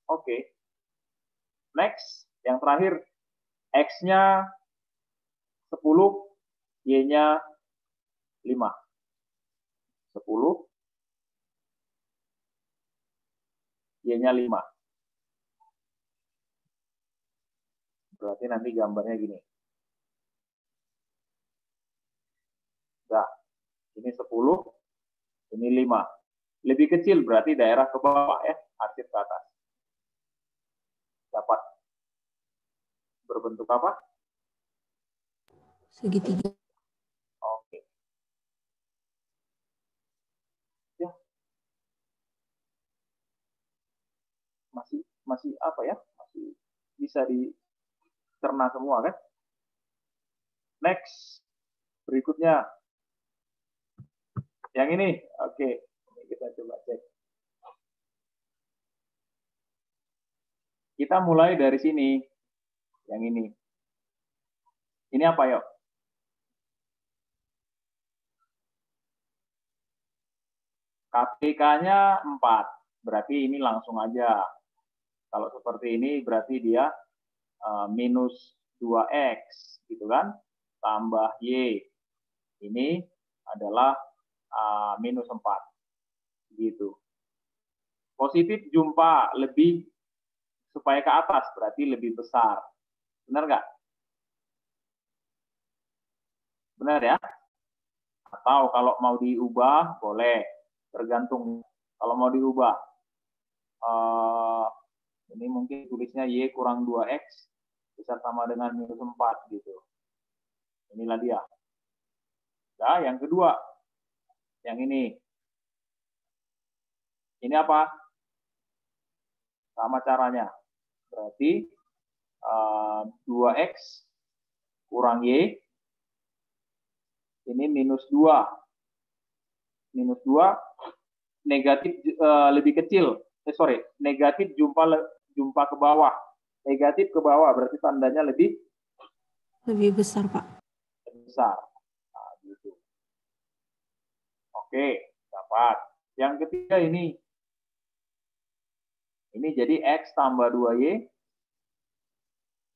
Oke. Next, yang terakhir, X-nya 10, Y-nya 5. 10, Y-nya 5. Berarti nanti gambarnya gini. Nah, ini 10, ini 5. Lebih kecil berarti daerah ke bawah ya, arsip ke atas. Dapat berbentuk apa? Segitiga. Oke. Ya. Masih apa ya? Masih bisa dicerna semua kan? Next. Berikutnya. Yang ini. Oke. Ini kita coba cek. Kita mulai dari sini. Yang ini. Ini apa yuk? KPK-nya 4. Berarti ini langsung aja. Kalau seperti ini berarti dia minus 2X. Gitu kan? Tambah Y. Ini adalah minus 4. Gitu. Positif jumpa lebih supaya ke atas. Berarti lebih besar. Benar nggak? Benar ya? Atau kalau mau diubah, boleh. Tergantung. Kalau mau diubah. Ini mungkin tulisnya Y kurang 2X bisa sama dengan minus 4 gitu. Inilah dia. Nah, yang kedua. Yang ini. Ini apa? Sama caranya. Berarti 2X kurang Y. Ini minus 2. Minus 2. Negatif lebih kecil. Negatif jumpa ke bawah. Negatif ke bawah berarti tandanya lebih besar, Pak. Lebih besar. Nah, gitu. Oke, dapat. Yang ketiga ini. Ini jadi X tambah 2Y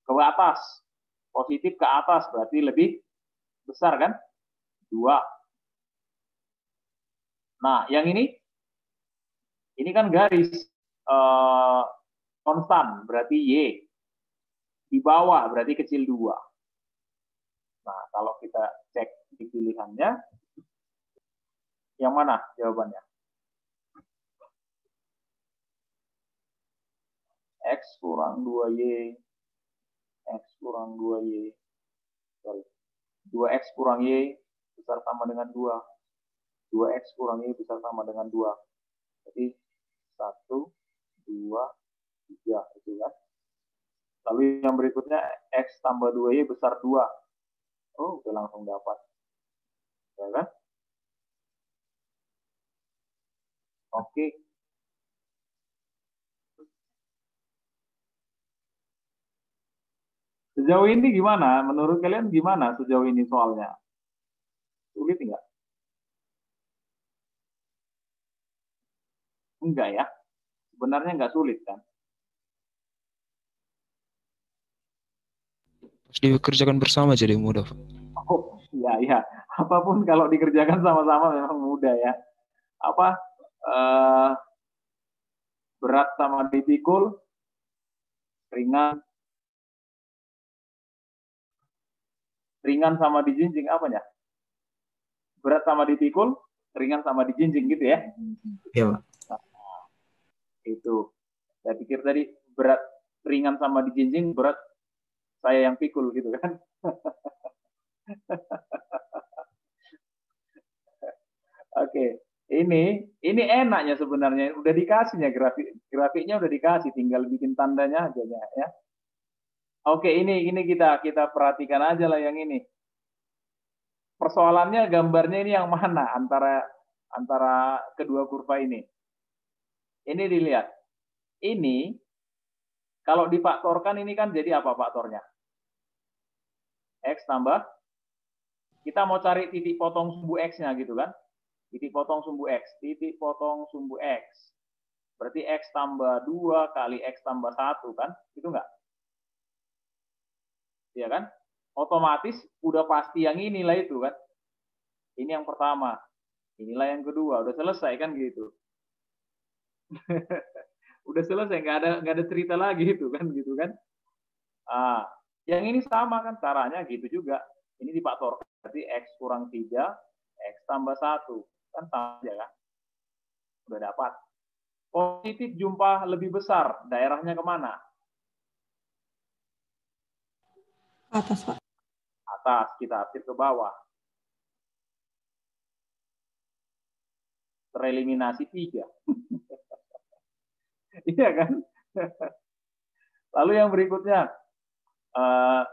ke atas. Positif ke atas berarti lebih besar kan? 2. Nah, yang ini kan garis konstan, berarti Y. Di bawah berarti kecil 2. Nah, kalau kita cek di pilihannya, yang mana jawabannya? X kurang 2Y. X kurang 2Y. Sorry. 2X kurang Y besar sama dengan 2. 2X kurang Y besar sama dengan 2. Jadi 1, 2, 3 itu kan. Lalu yang berikutnya X tambah 2Y besar 2. Oh, udah langsung dapat. Ya kan? Oke. Sejauh ini gimana? Menurut kalian gimana sejauh ini soalnya? Sulit nggak? Enggak ya. Sebenarnya nggak sulit kan? Harus dikerjakan bersama jadi mudah. Oh, iya. Apapun kalau dikerjakan sama-sama memang mudah ya. Apa? Berat sama dipikul, ringan sama dijinjing apanya? Berat sama dipikul, ringan sama dijinjing gitu ya? Iya, Pak. Nah, itu. Saya pikir tadi berat ringan sama dijinjing, berat saya yang pikul gitu kan? Oke, ini enaknya sebenarnya, udah dikasihnya grafiknya udah dikasih, tinggal bikin tandanya aja ya. Oke, ini kita perhatikan aja lah yang ini. Persoalannya gambarnya ini yang mana antara kedua kurva ini. Ini dilihat. Ini kalau difaktorkan ini kan jadi apa faktornya? X tambah, kita mau cari titik potong sumbu X-nya gitu kan. Titik potong sumbu X. Titik potong sumbu X. Berarti X tambah 2 kali X tambah 1 kan? Itu enggak? Iya kan? Otomatis udah pasti yang inilah itu kan. Ini yang pertama. Inilah yang kedua. Udah selesai kan gitu. Udah selesai, nggak ada cerita lagi itu kan gitu kan. Yang ini sama kan caranya gitu juga. Ini difaktorkan berarti X kurang 3 X tambah 1 kan sama aja kan. Udah dapat. Positif jumlah lebih besar, daerahnya kemana? Atas, Pak. Atas, kita atur ke bawah. Tereliminasi 3. Iya kan? Lalu yang berikutnya,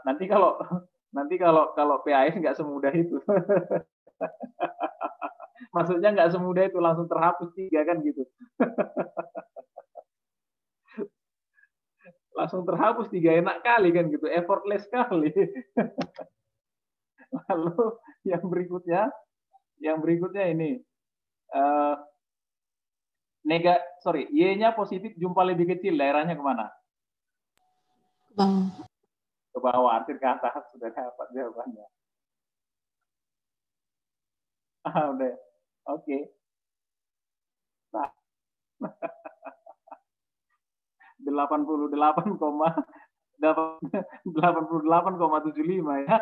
nanti kalau PAS nggak semudah itu. Maksudnya nggak semudah itu langsung terhapus 3 kan gitu. Langsung terhapus 3, enak kali kan gitu, effortless kali. Lalu yang berikutnya ini Y-nya positif jumlah lebih kecil, daerahnya kemana? Bang. Ke bawah, hampir ke atas, sudah dapat jawabannya. Udah, oke. Nah, 88,75 ya.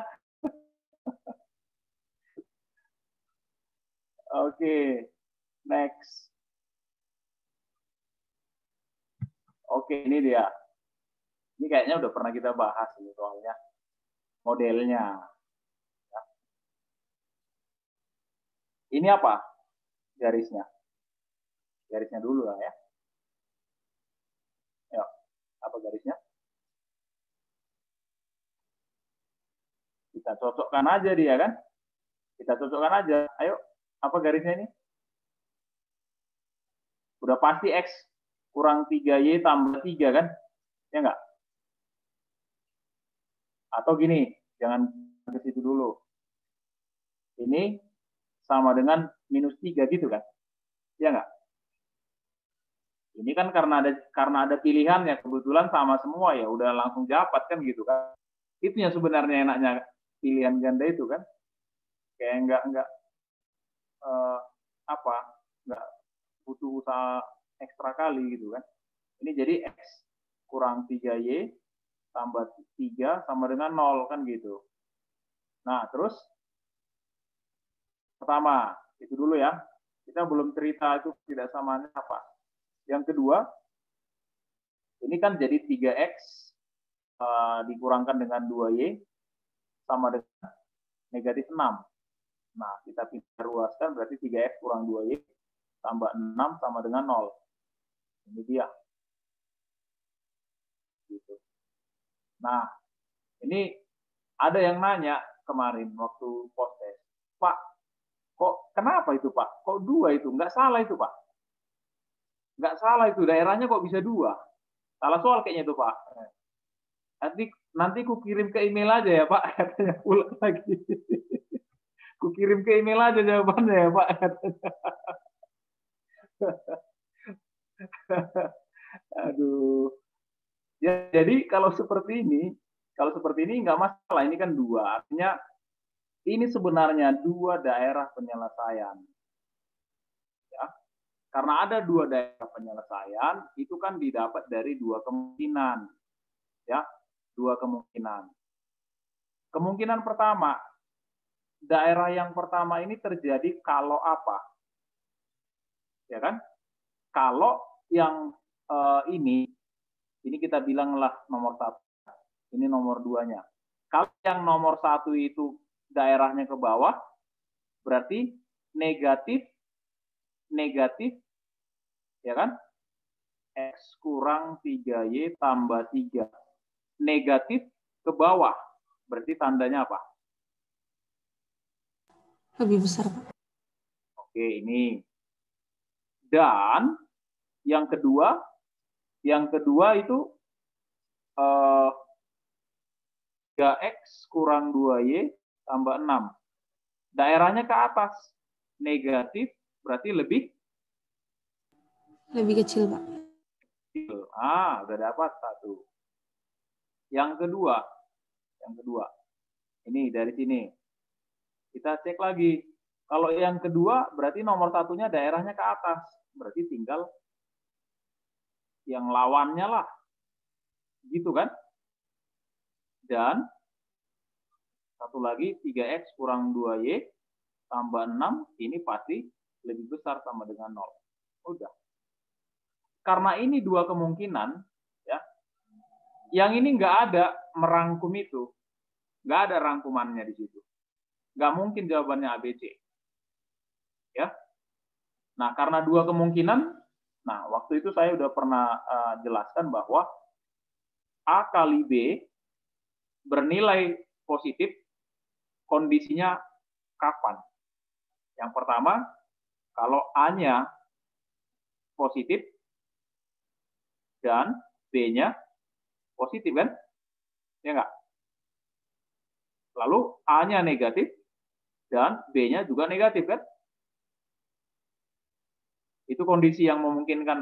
Oke, next. Oke, ini dia. Ini kayaknya udah pernah kita bahas ini soalnya. Modelnya. Ini apa? Garisnya. Garisnya dulu lah ya. Yuk, apa garisnya? Kita cocokkan aja dia kan? Kita cocokkan aja. Ayo, apa garisnya ini? Udah pasti X kurang 3Y tambah 3 kan? Ya enggak? Atau gini, jangan ke situ dulu. Ini sama dengan minus 3 gitu kan? Ya enggak? Ini kan karena ada pilihan ya, kebetulan sama semua ya, udah langsung dapat kan gitu kan. Itu yang sebenarnya enaknya pilihan ganda itu kan. Kayak enggak butuh usaha ekstra kali gitu kan. Ini jadi X kurang 3Y tambah 3 sama dengan 0 kan gitu. Nah, terus pertama, itu dulu ya. Kita belum cerita itu tidak samanya apa. Yang kedua, ini kan jadi 3X dikurangkan dengan 2Y sama dengan negatif 6. Nah, kita pindah ruaskan berarti 3X kurang 2Y tambah 6 sama dengan 0. Ini dia. Gitu. Nah, ini ada yang nanya kemarin waktu post test, Pak, kok kenapa itu Pak? Kok 2 itu? Nggak salah itu Pak. Nggak salah itu, daerahnya kok bisa 2? Salah soal kayaknya itu Pak. Nanti ku kirim ke email aja ya Pak, katanya ulang lagi. Ku kirim ke email aja jawabannya ya Pak. Aduh. Ya, jadi kalau seperti ini nggak masalah. Ini kan 2. Artinya ini sebenarnya 2 daerah penyelesaian. Ya. Karena ada 2 daerah penyelesaian, itu kan didapat dari 2 kemungkinan. Ya, 2 kemungkinan. Kemungkinan pertama, daerah yang pertama ini terjadi kalau apa? Ya kan? Kalau yang ini kita bilanglah nomor 1. Ini nomor 2-nya. Kalau yang nomor 1 itu daerahnya ke bawah, berarti negatif negatif, ya kan? X kurang 3Y tambah 3. Negatif ke bawah. Berarti tandanya apa? Lebih besar, Pak. Oke, ini. Dan yang kedua itu 3X kurang 2Y tambah 6. Daerahnya ke atas. Negatif berarti lebih kecil, Pak. udah dapat satu. Yang kedua. Ini dari sini. Kita cek lagi. Kalau yang kedua berarti nomor satunya daerahnya ke atas. Berarti tinggal yang lawannya lah. Gitu kan? Dan satu lagi 3X kurang 2Y tambah 6, ini pasti lebih besar sama dengan 0. Udah. Karena ini dua kemungkinan, ya. Yang ini nggak ada merangkum itu. Nggak ada rangkumannya di situ. Nggak mungkin jawabannya ABC. Ya. Nah, karena dua kemungkinan, nah waktu itu saya udah pernah jelaskan bahwa A kali B bernilai positif, kondisinya kapan? Yang pertama, kalau A-nya positif dan B-nya positif, kan? Ya enggak? Lalu A-nya negatif dan B-nya juga negatif, kan? Itu kondisi yang memungkinkan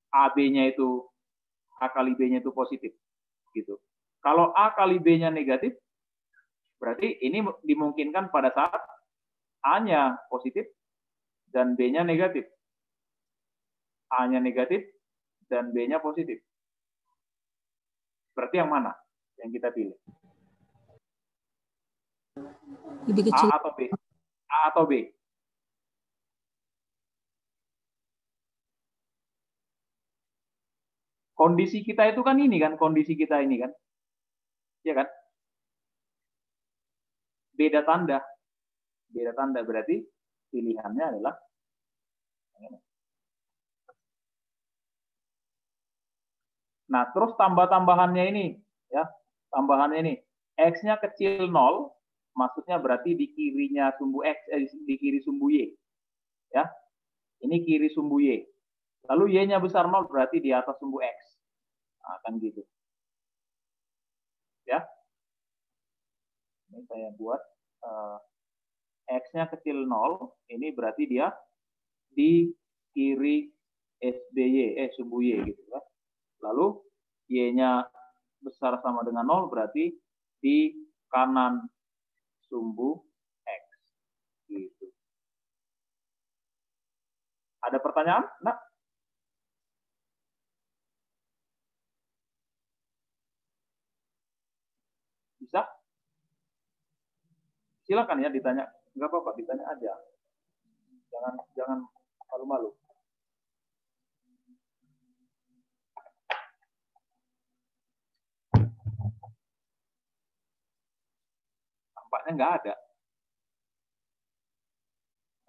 AB-nya itu, A kali B-nya itu positif. Gitu. Kalau A kali B-nya negatif, berarti ini dimungkinkan pada saat A-nya positif dan B-nya negatif. A-nya negatif dan B-nya positif. Berarti yang mana yang kita pilih? Lebih kecil. A atau B? A atau B? Kondisi kita itu kan ini kan, kondisi kita ini kan. Iya kan? Beda tanda. Beda tanda berarti pilihannya adalah ini. Nah, terus tambah-tambahannya ini, ya, tambahannya ini, X-nya kecil 0, maksudnya berarti di kirinya sumbu X, di kiri sumbu Y. Ya, ini kiri sumbu Y. Lalu Y-nya besar 0, berarti di atas sumbu X. Nah, kan gitu. Ya. Ini saya buat X-nya kecil 0, ini berarti dia di kiri SBY, sumbu Y gitu kan. Lalu Y-nya besar sama dengan 0, berarti di kanan sumbu X. Gitu. Ada pertanyaan? Nah. Bisa? Silakan ya ditanya. Enggak apa-apa, ditanya aja. Jangan malu-malu. Tampaknya nggak ada.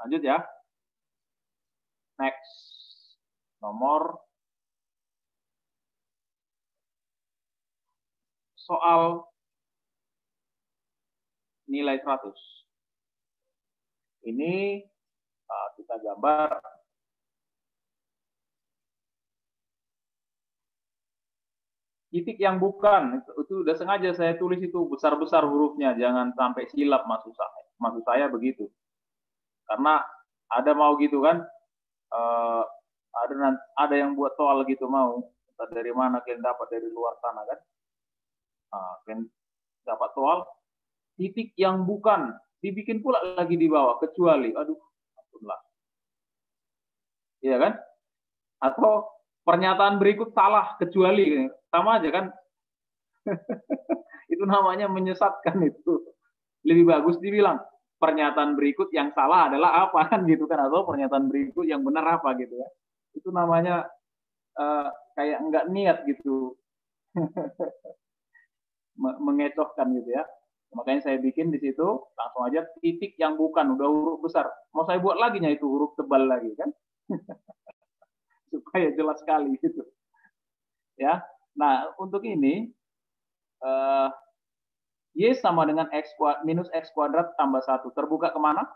Lanjut ya. Next. Nomor soal nilai 100. Ini kita gambar titik yang bukan, itu udah sengaja saya tulis itu besar-besar hurufnya, jangan sampai silap maksud saya begitu. Karena ada mau gitu kan, ada yang buat soal gitu mau, dari mana kalian dapat dari luar sana kan? Kalian dapat soal titik yang bukan, dibikin pula lagi di bawah, kecuali, aduh, ampunlah. Iya kan? Atau pernyataan berikut salah, kecuali, sama aja kan? Itu namanya menyesatkan itu. Lebih bagus dibilang, pernyataan berikut yang salah adalah apa kan gitu kan? Atau pernyataan berikut yang benar apa gitu ya. Itu namanya kayak nggak niat gitu. Mengecohkan gitu ya. Makanya saya bikin di situ langsung aja titik yang bukan, udah huruf besar. Mau saya buat lagi nya itu huruf tebal lagi kan? Supaya jelas sekali gitu. Ya. Nah, untuk ini Y sama dengan minus X kuadrat tambah 1. Terbuka kemana?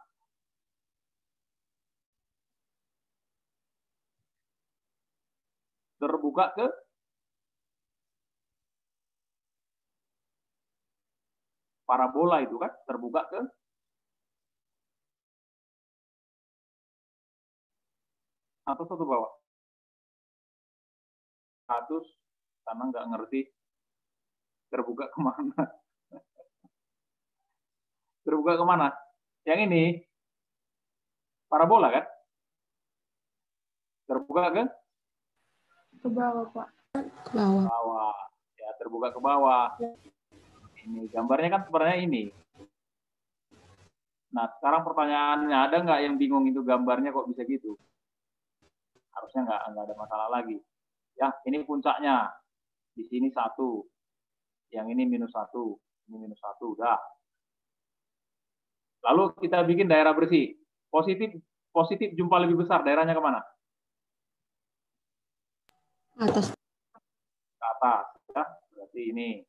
Terbuka ke parabola itu kan? Terbuka ke atas atau bawah? Atas, karena nggak ngerti terbuka kemana. Terbuka kemana? Yang ini parabola kan? Terbuka Ke bawah, Pak. Ke bawah. bawah. Ya, terbuka ke bawah. Ini gambarnya kan sebenarnya ini. Nah, sekarang pertanyaannya, ada nggak yang bingung itu gambarnya kok bisa gitu? Harusnya nggak ada masalah lagi. Ya, ini puncaknya. Di sini 1. Yang ini -1. Ini -1, udah. Lalu kita bikin daerah bersih. Positif jumpa lebih besar, daerahnya kemana? Atas. Ke atas. Ya, berarti ini.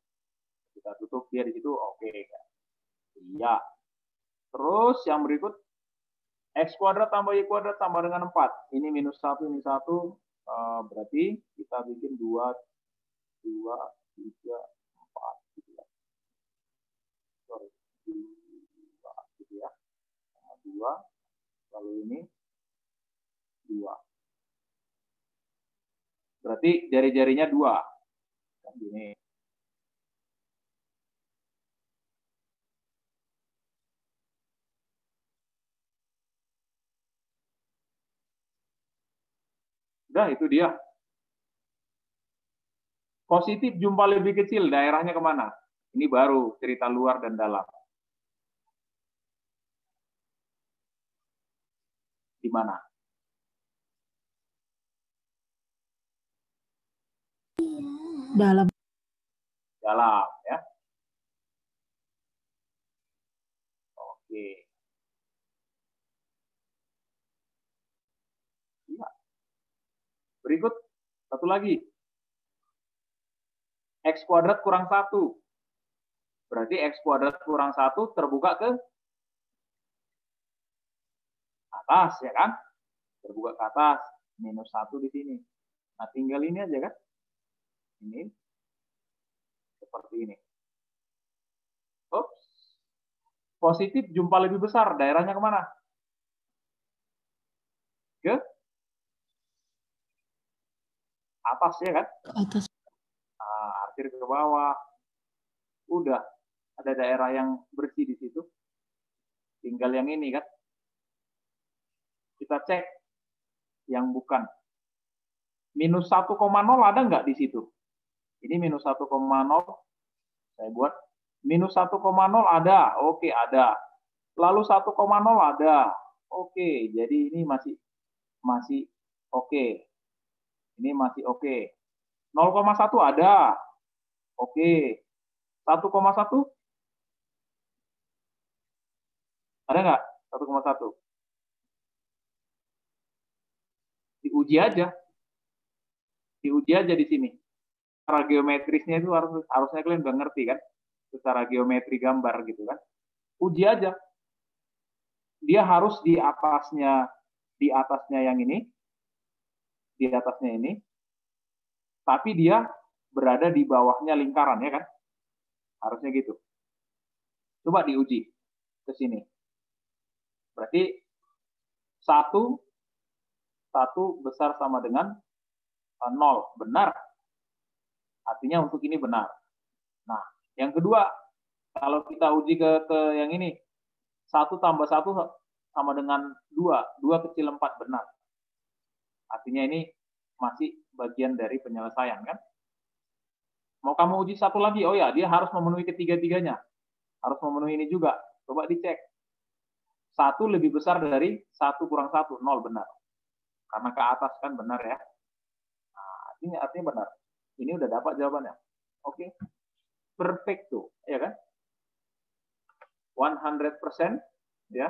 Kita tutup dia di situ, oke. Iya. Terus yang berikut, X kuadrat tambah Y kuadrat sama dengan 4. Ini -1, ini 1. Berarti kita bikin 2, 3, 4. Gitu ya. Sorry. 2, gitu ya. Sama 2. Lalu ini 2. Berarti jari-jarinya 2. Kan gini. Udah, itu dia. Positif jumpa lebih kecil, daerahnya kemana? Ini baru cerita luar dan dalam. Di mana? Dalam. Dalam, ya. Oke. Ya. Berikut, satu lagi. X kuadrat kurang 1. Berarti X kuadrat kurang 1 terbuka ke atas, ya kan? Terbuka ke atas. -1 di sini. Nah, tinggal ini aja kan? Ini. Seperti ini. Oops. Positif jumpa lebih besar, daerahnya kemana? Ke atas, ya kan? Ke atas. Nah, akhir ke bawah. Udah, ada daerah yang bersih di situ. Tinggal yang ini kan. Kita cek yang bukan. -1,0 ada nggak di situ? Ini -1,0. Saya buat -1,0 ada. Oke, ada. Lalu 1,0 ada. Oke, jadi ini masih oke. Ini masih oke. 0,1 ada. Oke. 1,1 ada nggak? 1,1. Diuji aja. Diuji aja di sini. Secara geometrisnya itu harusnya kalian udah ngerti kan? Secara geometri gambar gitu kan. Uji aja. Dia harus di atasnya yang ini. Di atasnya ini. Tapi dia berada di bawahnya lingkaran, ya kan? Harusnya gitu. Coba diuji ke sini. Berarti 1 besar sama dengan 0. Benar. Artinya untuk ini benar. Nah, yang kedua, kalau kita uji ke yang ini, 1 tambah 1 sama dengan 2. 2 kecil 4, benar. Artinya ini masih bagian dari penyelesaian, kan? Mau kamu uji satu lagi, oh ya, dia harus memenuhi ketiga-tiganya. Harus memenuhi ini juga. Coba dicek. 1 lebih besar dari 1 kurang 1, 0, benar. Karena ke atas kan benar ya. Nah, artinya benar. Ini udah dapat jawabannya. Oke. Perfecto, ya kan? 100%, ya.